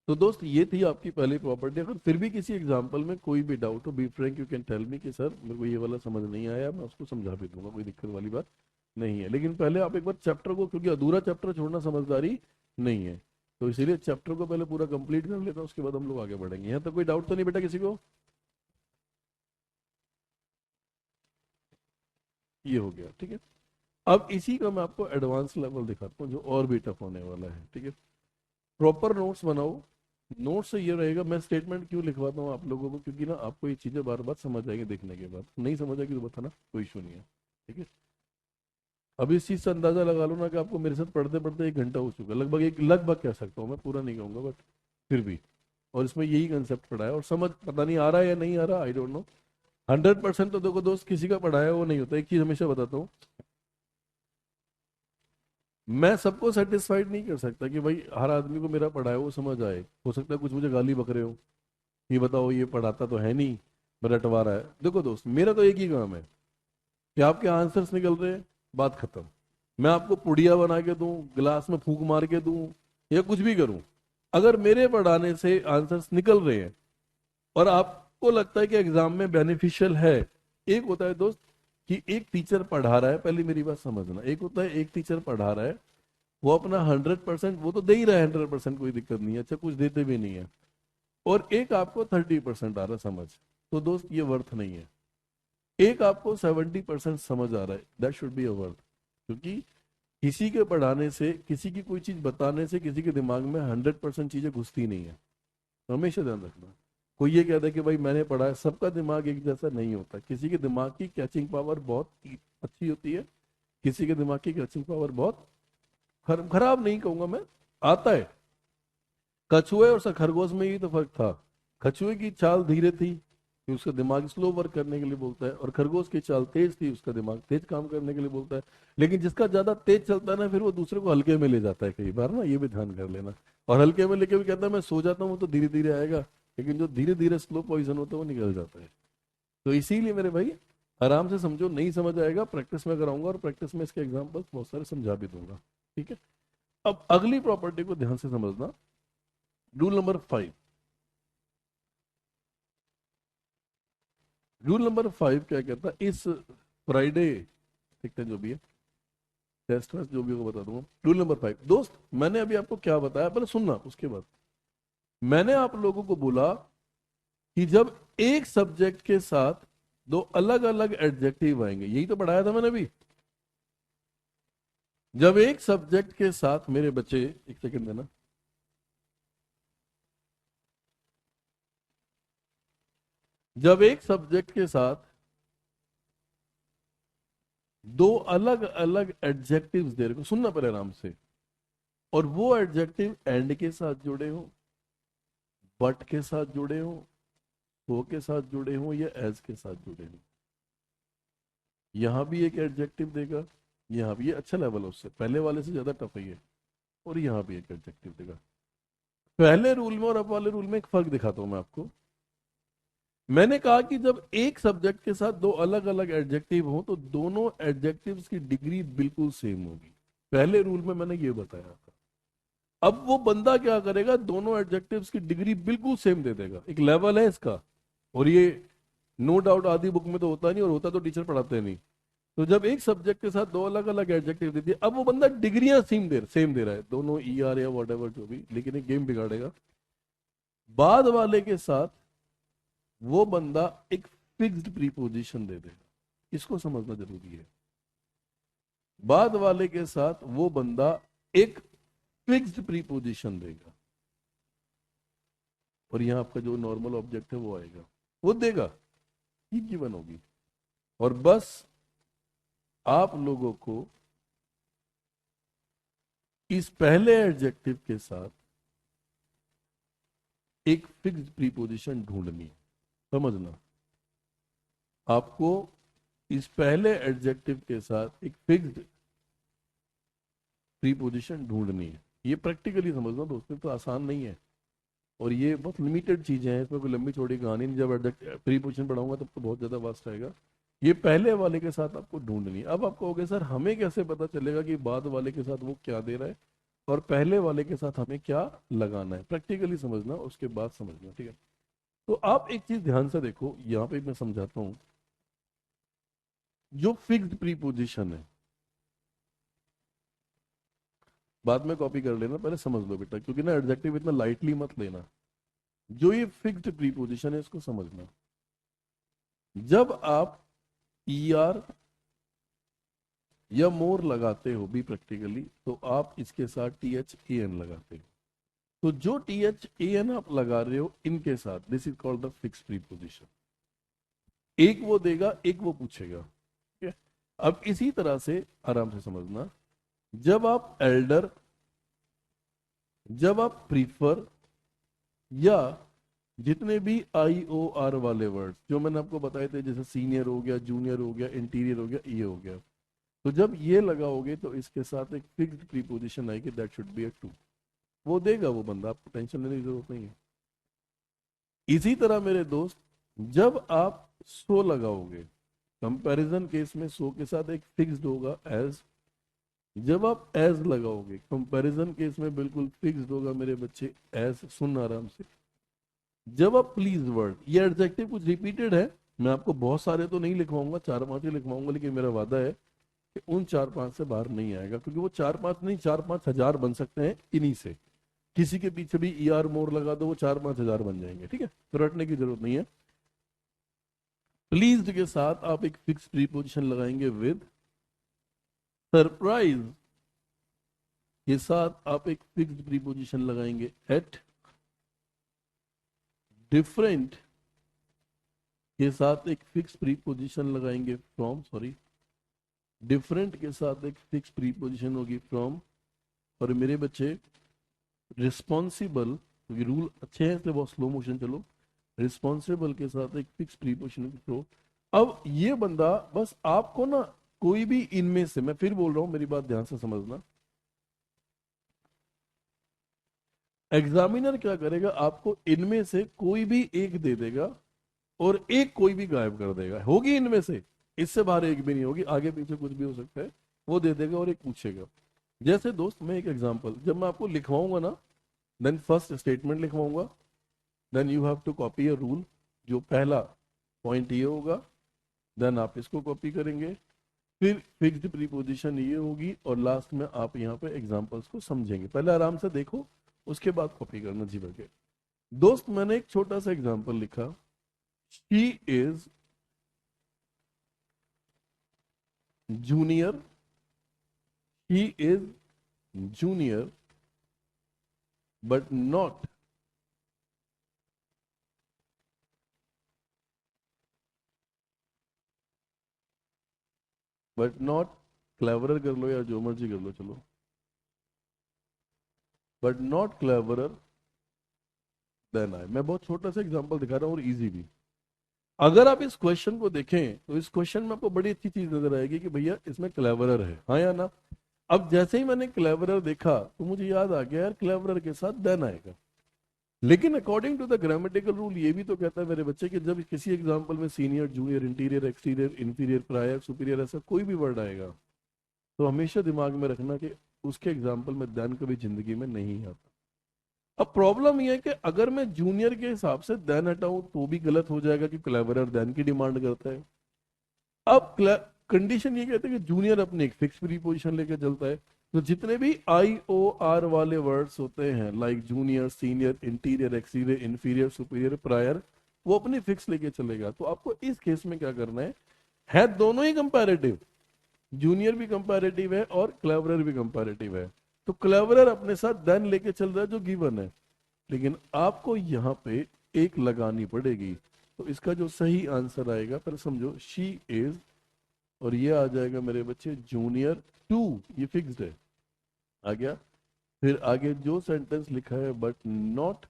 तो दोस्त ये थी आपकी पहली प्रॉपर्टी। अगर फिर भी किसी एग्जांपल में कोई भी डाउट हो, be frank, you can tell me कि सर मेरे को ये वाला समझ नहीं आया, मैं उसको समझा भी दूंगा, कोई दिक्कत वाली बात नहीं है। लेकिन पहले आप एक बार चैप्टर को, क्योंकि अधूरा चैप्टर छोड़ना समझदारी नहीं है, तो इसीलिए चैप्टर को पहले पूरा कंप्लीट कर लेता हूं, उसके बाद हम लोग आगे बढ़ेंगे। यहाँ तक कोई डाउट तो नहीं बेटा किसी को? ये हो गया, ठीक है। अब इसी का मैं आपको एडवांस लेवल दिखाता हूँ जो और भी टफ होने वाला है, ठीक है। प्रॉपर नोट्स बनाओ। नोट से ये रहेगा, मैं स्टेटमेंट क्यों लिखवाता हूँ आप लोगों को, क्योंकि ना आपको ये चीजें बार बार समझ आएंगी देखने के बाद। नहीं समझ आएगी तो बताना, कोई इशू नहीं है, ठीक है। अब इस चीज से अंदाजा लगा लो ना कि आपको मेरे साथ पढ़ते पढ़ते 1 घंटा हो चुका है, लगभग एक, लगभग कह सकता हूँ मैं, पूरा नहीं कहूंगा बट फिर भी। और इसमें यही कंसेप्ट पढ़ा है, और समझ पता नहीं आ रहा है या नहीं आ रहा, आई डोंट नो। 100% तो देखो दोस्त किसी का पढ़ाया वो नहीं होता। एक चीज हमेशा बताता हूँ, मैं सबको सेटिस्फाइड नहीं कर सकता कि भाई हर आदमी को मेरा पढ़ाया वो समझ आए। हो सकता है कुछ मुझे गाली बक रहे हो, ये बताओ ये पढ़ाता तो है नहीं, रटवा रहा है। देखो दोस्त, मेरा तो एक ही काम है कि आपके आंसर्स निकल रहे हैं, बात खत्म। मैं आपको पुड़िया बना के दूं, गिलास में फूंक मार के दूं, या कुछ भी करूं, अगर मेरे पढ़ाने से आंसर्स निकल रहे हैं और आपको लगता है कि एग्जाम में बेनिफिशियल है। एक होता है दोस्त कि एक टीचर पढ़ा रहा है, पहले मेरी बात समझना, एक होता है एक टीचर पढ़ा रहा है, वो अपना 100% वो तो दे ही रहा है, 100% कोई दिक्कत नहीं है, अच्छा कुछ देते भी नहीं है, और एक आपको 30% आ रहा है समझ, तो दोस्त ये वर्थ नहीं है। एक आपको 70% समझ आ रहा है, that should be a worth. क्योंकि किसी के पढ़ाने से, किसी की कोई चीज बताने से किसी के दिमाग में 100% चीजें घुसती नहीं है, तो हमेशा ध्यान रखना। कोई ये कहता है कि भाई मैंने पढ़ा है, सबका दिमाग एक जैसा नहीं होता। किसी के दिमाग की कैचिंग पावर बहुत अच्छी होती है, किसी के दिमाग की कैचिंग पावर बहुत खराब नहीं कहूंगा मैं, आता है। कछुए और खरगोश में ही तो फर्क था। कछुए की चाल धीरे थी कि उसका दिमाग स्लो वर्क करने के लिए बोलता है, और खरगोश की चाल तेज थी, उसका दिमाग तेज काम करने के लिए बोलता है। लेकिन जिसका ज्यादा तेज चलता है ना, फिर वो दूसरे को हल्के में ले जाता है कई बार ना, ये भी ध्यान कर लेना। और हल्के में लेके भी कहता है मैं सो जाता हूँ, तो धीरे धीरे आएगा, लेकिन जो धीरे धीरे स्लो पॉइजन होता है वो निकल जाता है। तो इसीलिए मेरे भाई आराम से समझो, नहीं समझ आएगा प्रैक्टिस में कराऊंगा, और प्रैक्टिस में इसके एग्जाम्पल बहुत सारे समझा भी दूंगा, ठीक है। अब अगली प्रॉपर्टी को ध्यान से समझना, रूल नंबर 5। रूल नंबर 5 क्या कहता है, इस फ्राइडे देखते हैं जो भी है, टेस्ट वेस्ट जो भी होगा बता दूंगा। रूल नंबर 5 दोस्त, मैंने अभी आपको क्या बताया पहले सुनना, उसके बाद मैंने आप लोगों को बोला कि जब एक सब्जेक्ट के साथ दो अलग अलग एडजेक्टिव आएंगे, यही तो पढ़ाया था मैंने अभी। जब एक सब्जेक्ट के साथ, मेरे बच्चे एक सेकंड देना, जब एक सब्जेक्ट के साथ दो अलग अलग एडजेक्टिव्स दे रहे हो, सुनना पहले आराम से, और वो एडजेक्टिव एंड के साथ जुड़े हो, बट के साथ जुड़े हो, सो के साथ जुड़े हो, या एज के साथ जुड़े हो, यहां भी एक एडजेक्टिव देगा, यहां भी। ये अच्छा लेवल है, उससे पहले वाले से ज्यादा टफ है ये। और यहां भी एक एडजेक्टिव देगा। पहले रूल में और अब वाले रूल में एक फर्क दिखाता हूं मैं आपको। मैंने कहा कि जब एक सब्जेक्ट के साथ दो अलग अलग एडजेक्टिव हो तो दोनों एडजेक्टिव्स की डिग्री बिल्कुल सेम होगी। पहले रूल में मैंने ये बताया था। अब वो बंदा क्या करेगा, दोनों एडजेक्टिव्स की डिग्री बिल्कुल सेम दे देगा, एक लेवल है इसका। और ये नो डाउट आधी बुक में तो होता नहीं, और होता तो टीचर पढ़ाते नहीं। तो जब एक सब्जेक्ट के साथ दो अलग अलग एडजेक्टिव दे दिए, अब वो बंदा डिग्रियां सेम दे रहा है, दोनों ई आर या वट एवर जो भी, लेकिन एक गेम बिगाड़ेगा। बाद वाले के साथ वो बंदा एक फिक्स्ड प्रीपोजिशन दे देगा, इसको समझना जरूरी है। बाद वाले के साथ वो बंदा एक फिक्स्ड प्रीपोजिशन देगा, और यहां आपका जो नॉर्मल ऑब्जेक्ट है वो आएगा, वो देगा, ही गिवन होगी। और बस आप लोगों को इस पहले एडजेक्टिव के साथ एक फिक्स्ड प्रीपोजिशन ढूंढनी है, समझना। आपको इस पहले एडजेक्टिव के साथ एक फिक्स्ड प्रीपोजिशन ढूंढनी है। ये प्रैक्टिकली समझना दोस्तों, तो आसान नहीं है, और ये बहुत लिमिटेड चीजें हैं, इसमें कोई लंबी चौड़ी कहानी नहीं। जब प्रीपोजिशन पढ़ाऊंगा तब तो बहुत ज्यादा वास्ट रहेगा। ये पहले वाले के साथ आपको ढूंढनी है। अब आप कहोगे सर हमें कैसे पता चलेगा कि बाद वाले के साथ वो क्या दे रहा है और पहले वाले के साथ हमें क्या लगाना है? प्रैक्टिकली समझना, उसके बाद समझना, ठीक है। तो आप एक चीज ध्यान से देखो, यहां पे मैं समझाता हूं। जो फिक्स्ड प्रीपोजिशन है, बाद में कॉपी कर लेना, पहले समझ लो बेटा, क्योंकि ना एडजेक्टिव इतना लाइटली मत लेना। जो ये फिक्स्ड प्रीपोजिशन है इसको समझना। जब आप ER या मोर लगाते हो भी प्रैक्टिकली, तो आप इसके साथ THAN लगाते हो। तो जो THAN आप लगा रहे हो इनके साथ, this is called the fix preposition. एक वो देगा, एक वो पूछेगा, ठीक है। अब इसी तरह से आराम से समझना, जब आप एल्डर, जब आप प्रीफर, या जितने भी IOR वाले वर्ड्स जो मैंने आपको बताए थे, जैसे सीनियर हो गया, जूनियर हो गया, इंटीरियर हो गया, ये हो गया, तो जब ये लगाओगे तो इसके साथ एक फिक्स्ड प्रीपोजिशन आएगी, that should be a to. वो देगा वो बंदा, आपको टेंशन लेने की जरूरत नहीं है। इसी तरह मेरे दोस्त, जब आप सो लगाओगे, कंपैरिजन केस में सो के साथ एक फिक्स्ड होगा एज। जब आप एज लगाओगे, कंपैरिजन केस में बिल्कुल फिक्स्ड होगा मेरे बच्चे एज। सुन आराम से। जब आप प्लीज वर्ड, ये एडजेक्टिव कुछ रिपीटेड है, मैं आपको बहुत सारे तो नहीं लिखवाऊंगा, 4-5 ही लिखवाऊंगा, लेकिन मेरा वादा है कि उन 4-5 से बाहर नहीं आएगा, क्योंकि वो 4-5 नहीं, 4-5 हजार बन सकते हैं इन्हीं से। किसी के पीछे भी ER मोर लगा दो, वो 4-5 हजार बन जाएंगे, ठीक है, तो रटने की जरूरत नहीं है। प्लीज के साथ आप एक फिक्स प्रीपोजिशन लगाएंगे विद। सरप्राइज के साथ आप एक फिक्स्ड प्रीपोजिशन लगाएंगे एट। डिफरेंट के साथ एक फिक्स प्रीपोजिशन लगाएंगे फ्रॉम, सॉरी, डिफरेंट के साथ एक फिक्स प्रीपोजिशन होगी फ्रॉम। और मेरे बच्चे रिस्पॉन्सिबल, क्योंकि रूल अच्छे हैं इसलिए बहुत स्लो मोशन चलो, रिस्पॉन्सिबल के साथ एक फिक्स प्रीपोजिशन फ्रो। अब ये बंदा, बस आपको ना कोई भी इनमें से, मैं फिर बोल रहा हूं मेरी बात ध्यान से समझना, एग्जामिनर क्या करेगा, आपको इनमें से कोई भी एक दे देगा और एक कोई भी गायब कर देगा। होगी इनमें से, इससे बाहर एक भी नहीं होगी, आगे पीछे कुछ भी हो सकता है, वो दे देगा और एक पूछेगा। जैसे दोस्त मैं एक एग्जांपल, जब मैं आपको लिखवाऊंगा ना, देन फर्स्ट स्टेटमेंट लिखवाऊंगा, then you have to copy a rule. जो पहला पॉइंट ये होगा, देन आप इसको कॉपी करेंगे, फिर फिक्स्ड प्रीपोजिशन ये होगी, और लास्ट में आप यहाँ पे एग्जांपल्स को समझेंगे। पहले आराम से देखो, उसके बाद कॉपी करना जी के। दोस्त मैंने एक छोटा सा एग्जांपल लिखा, she is junior, he is junior but not cleverer कर लो या जो मर्जी कर लो, चलो, but not cleverer than I। मैं बहुत छोटा सा एग्जांपल दिखा रहा हूँ और इजी भी। अगर आप इस क्वेश्चन को देखें तो इस क्वेश्चन में आपको बड़ी अच्छी चीज नजर आएगी कि भैया इसमें क्लेवरर है, हाँ या ना। अब जैसे ही मैंने क्लेवरर देखा तो मुझे याद आ गया यार, क्लेवरर के साथ देन आएगा। लेकिन according to the grammatical rule ये भी तो कहता है मेरे बच्चे कि जब किसी एग्जांपल में senior, junior, interior, exterior, inferior, prior, superior, ऐसा कोई भी वर्ड आएगा, तो हमेशा दिमाग में रखना कि उसके एग्जाम्पल में देन कभी जिंदगी में नहीं आता। अब प्रॉब्लम यह है कि अगर मैं जूनियर के हिसाब से देन हटाऊं तो भी गलत हो जाएगा कि क्लेवरर देन की डिमांड करता है। अब कंडीशन ये कहते हैं कि जूनियर अपनी एक फिक्स प्रीपोजिशन लेके चलता है। तो जितने भी आई ओ आर वाले वर्ड्स होते हैं like junior, senior, interior, exterior, inferior, superior, prior, वो अपनी फिक्स लेके चलेगा। तो आपको इस केस में क्या करना है दोनों ही कंपैरेटिव, जूनियर भी कंपैरेटिव है और क्लेवरर भी कंपैरेटिव है। तो क्लेवरर अपने साथ देन लेके चल रहा है जो गिवन है, लेकिन आपको यहाँ पे एक लगानी पड़ेगी। तो इसका जो सही आंसर आएगा, पर समझो शी इज, और ये आ जाएगा मेरे बच्चे जूनियर टू, ये फिक्स्ड है, आ गया। फिर आगे जो सेंटेंस लिखा है बट नॉट,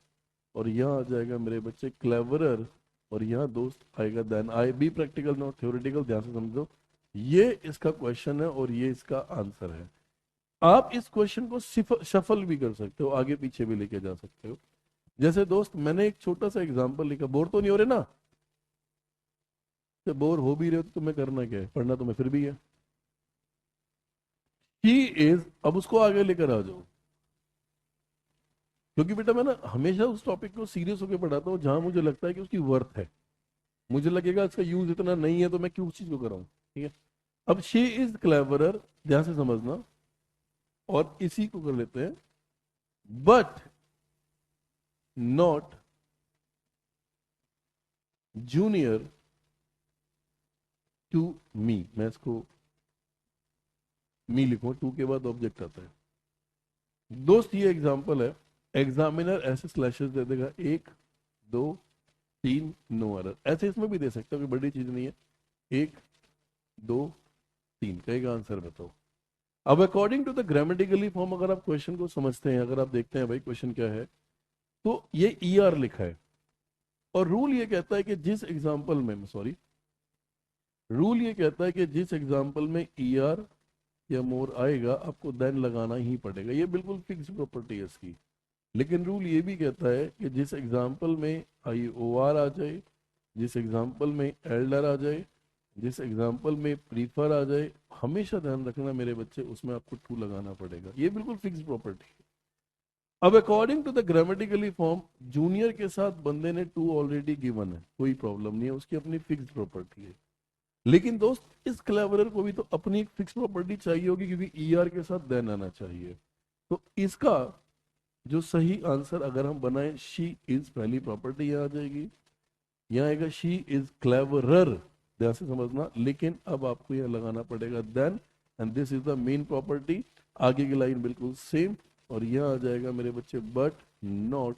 और यहाँ आ जाएगा मेरे बच्चे क्लेवरर, और यहाँ दोस्त आएगा then. I be practical not theoretical, ध्यान से समझो। ये इसका क्वेश्चन है और ये इसका आंसर है। आप इस क्वेश्चन को शफल भी कर सकते हो, आगे पीछे भी लेके जा सकते हो। जैसे दोस्त मैंने एक छोटा सा एग्जांपल लिखा, बोर तो नहीं हो रहे ना? तो बोर हो भी रहे हो तो तुम्हें करना क्या है, पढ़ना तुम्हें फिर भी है। ही इज, अब उसको आगे लेकर आ जाओ, क्योंकि बेटा मैं ना हमेशा उस टॉपिक को सीरियस होकर पढ़ाता हूँ जहां मुझे लगता है कि उसकी वर्थ है, मुझे लगेगा इसका यूज इतना नहीं है तो मैं क्यों उस चीज को कराऊं, ठीक है। अब शी इज क्लेवरर, ध्यान से समझना, और इसी को कर लेते हैं but not junior to me. मैं इसको मी लिखूंगा, टू के बाद ऑब्जेक्ट आता है। दोस्त ये एग्जांपल है, एग्जामिनर ऐसे स्लैशेस दे देगा, एक, दो, तीन, नो एरर, ऐसे इसमें भी दे सकता हूँ, कोई बड़ी चीज नहीं है। एक, दो, तीन, कहेगा आंसर बताओ। अब according to the grammatically form, अगर आप क्वेश्चन को समझते हैं, अगर आप देखते हैं भाई क्वेश्चन क्या है, तो ये ई आर लिखा है, और रूल ये कहता है कि जिस एग्जाम्पल में, सॉरी, रूल ये कहता है कि जिस एग्जाम्पल में ई आर या मोर आएगा आपको देन लगाना ही पड़ेगा, ये बिल्कुल फिक्स प्रॉपर्टी है इसकी। लेकिन रूल ये भी कहता है कि जिस एग्जाम्पल में आई ओ आर आ जाए, जिस एग्जाम्पल में एल्डर आ जाए, जिस एग्जाम्पल में प्रीफर आ जाए, हमेशा ध्यान रखना मेरे बच्चे उसमें आपको टू लगाना पड़ेगा, ये बिल्कुल फिक्स प्रॉपर्टी है। अब according to the grammatically form, junior के साथ बंदे ने टू ऑलरेडी गिवन है, कोई प्रॉब्लम नहीं है, उसकी अपनी फिक्स प्रॉपर्टी है। लेकिन दोस्त इस क्लेवरर को भी तो अपनी एक फिक्स प्रॉपर्टी चाहिए होगी, क्योंकि ई आर के साथ देन आना चाहिए। तो इसका जो सही आंसर अगर हम बनाए, शी इज पहली प्रॉपर्टी आ जाएगी, यहाँ आएगा शी इज क्लेवरर, ध्यान से समझना। लेकिन अब आपको यहाँ लगाना पड़ेगा then, and this is the main property. आगे की लाइन बिल्कुल सेम, और यहाँ आ जाएगा मेरे बच्चे बट नॉट,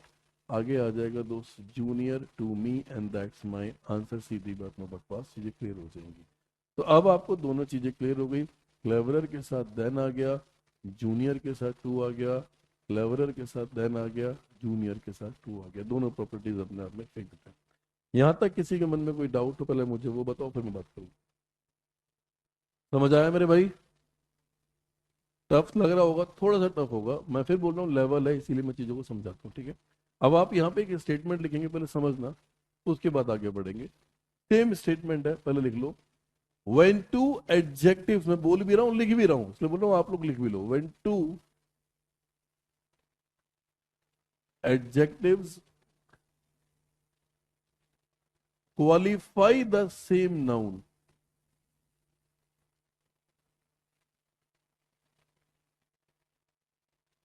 आगे आ जाएगा दोस्त junior to me, and that's my answer. सीधी बात में बकवास, चीजें क्लियर हो जाएंगी। तो अब आपको दोनों चीजें क्लियर हो गई, क्लेवरर के साथ देन आ गया, जूनियर के साथ टू आ गया, क्लेवरर के साथ देन आ गया, जूनियर के साथ टू आ गया, दोनों प्रॉपर्टीज अपने आप में फिक्स्ड है। यहां तक किसी के मन में कोई डाउट हो पहले मुझे वो बताओ, फिर मैं बात करूँ। समझ आया मेरे भाई? टफ लग रहा होगा, थोड़ा सा टफ होगा, मैं फिर बोल रहा हूँ लेवल है, इसीलिए मैं चीजों को समझाता हूँ, ठीक है। अब आप यहाँ पे एक स्टेटमेंट लिखेंगे, पहले समझना, उसके बाद आगे बढ़ेंगे। सेम स्टेटमेंट है, पहले लिख लो। व्हेन टू एडजेक्टिव्स, मैं बोल भी रहा हूँ लिख भी रहा हूँ, इसलिए बोल रहा हूँ आप लोग लिख भी लो। When two adjectives qualify the same noun,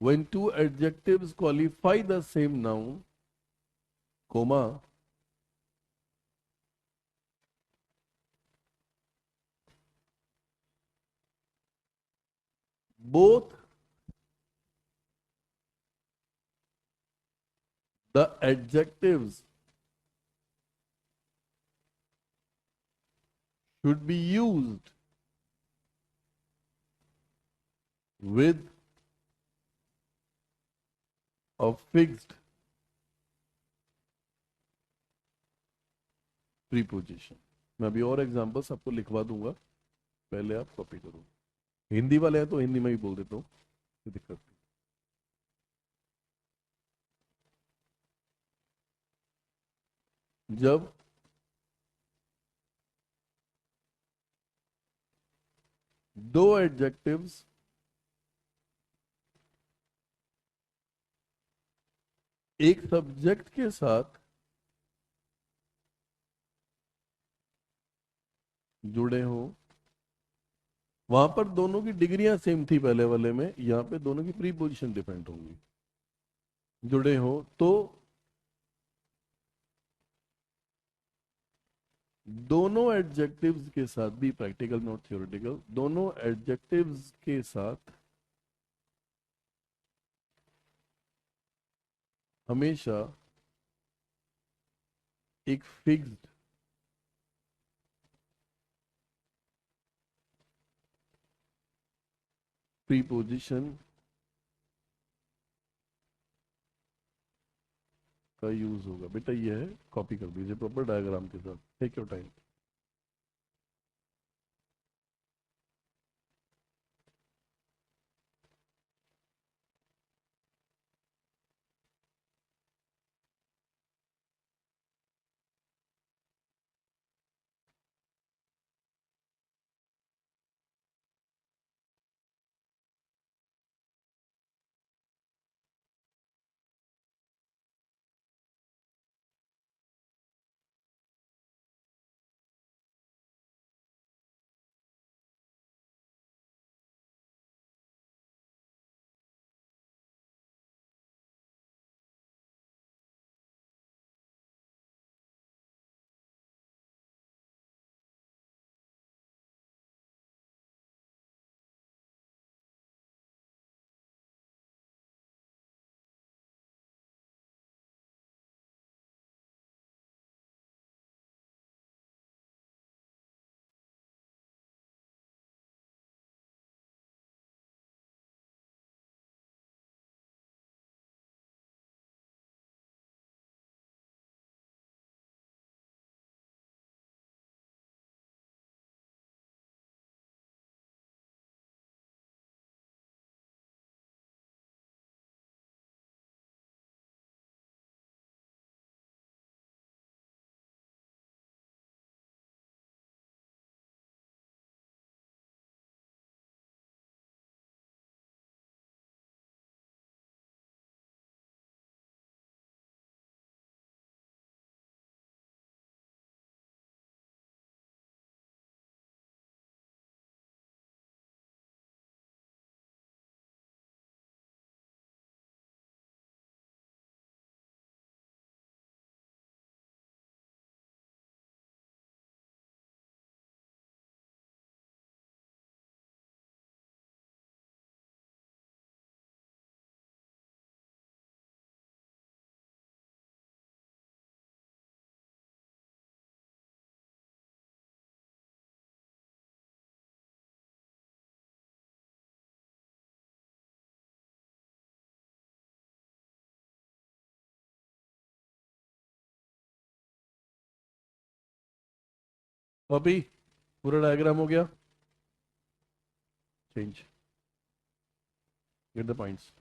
when two adjectives qualify the same noun, comma, both the adjectives should be used with a fixed preposition। मैं अभी और एग्जांपल्स आपको लिखवा दूंगा, पहले आप कॉपी करो। हिंदी वाले हैं तो हिंदी में ही बोल देता हूँ, कोई दिक्कत नहीं। जब दो एडजेक्टिव्स एक सब्जेक्ट के साथ जुड़े हो, वहां पर दोनों की डिग्रियां सेम थी पहले वाले में, यहाँ पे दोनों की प्री पोजिशन डिफरेंट होंगी। जुड़े हो तो दोनों एडजेक्टिव्स के साथ भी, प्रैक्टिकल नॉट थ्योरेटिकल, दोनों एडजेक्टिव्स के साथ हमेशा एक फिक्स्ड प्रीपोजिशन का यूज होगा। बेटा ये है, कॉपी कर दीजिए प्रॉपर डायग्राम के साथ, टेक योर टाइम। कॉपी, पूरा डायग्राम हो गया, change, get the points.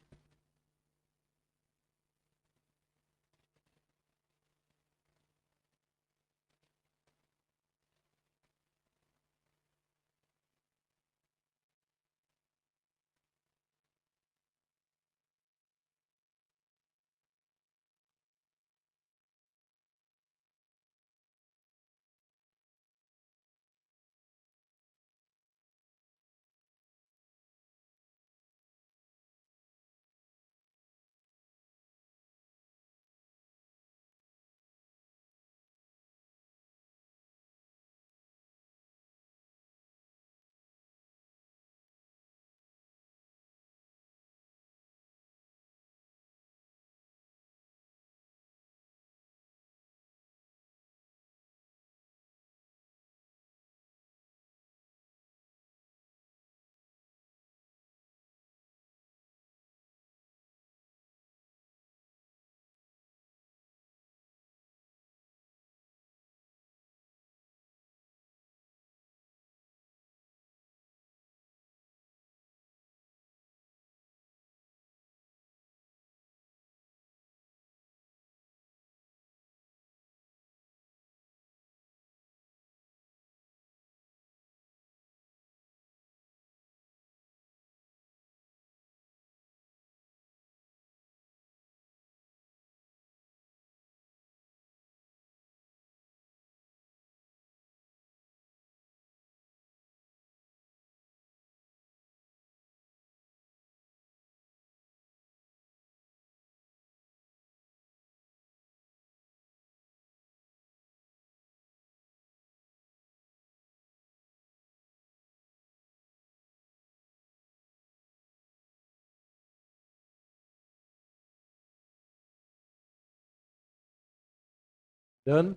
Done.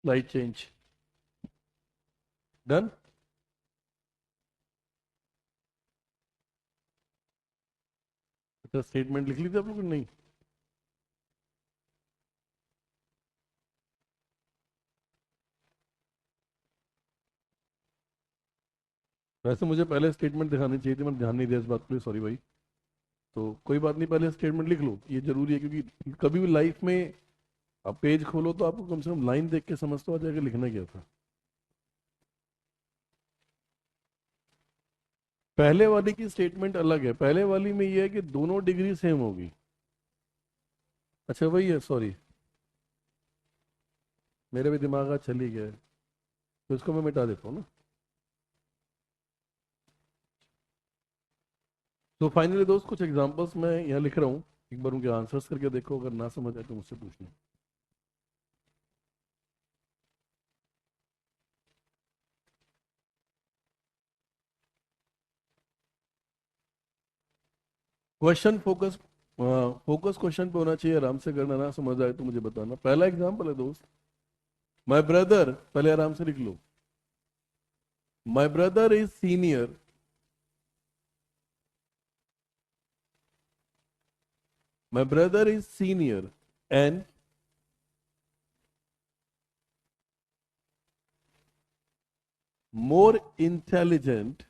Light change. Done. अच्छा, स्टेटमेंट लिख ली थी आप लोगों ने? नहीं। वैसे मुझे पहले स्टेटमेंट दिखानी चाहिए थी, मैंने ध्यान नहीं दिया इस बात के लिए, सॉरी भाई। तो कोई बात नहीं, पहले स्टेटमेंट लिख लो, ये जरूरी है, क्योंकि कभी भी लाइफ में आप पेज खोलो तो आपको कम से कम लाइन देख के समझ तो आ जाएगा लिखना क्या था। पहले वाली की स्टेटमेंट अलग है, पहले वाली में ये है कि दोनों डिग्री सेम होगी। अच्छा वही है, सॉरी, मेरे भी दिमाग आज चली गया है, तो इसको मैं मिटा देता हूँ ना। तो फाइनली दोस्त, कुछ एग्जांपल्स मैं यहाँ लिख रहा हूँ, एक बार उनके आंसर्स करके देखो, अगर ना समझ आए तो मुझसे पूछना। क्वेश्चन फोकस, फोकस क्वेश्चन पे होना चाहिए, आराम से करना, ना समझ आए तो मुझे बताना। पहला एग्जांपल है दोस्त, माय ब्रदर, पहले आराम से लिख लो, my brother is senior, my brother is senior and more intelligent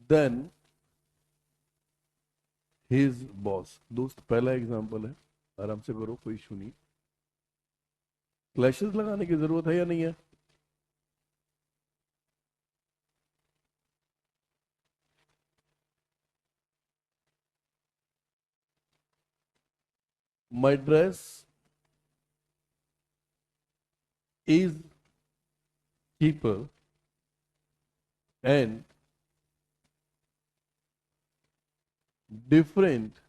than his boss। दोस्त पहला एग्जांपल है, आराम से करो, कोई इशू नहीं। क्लैशेस लगाने की जरूरत है या नहीं है? My dress is cheaper and different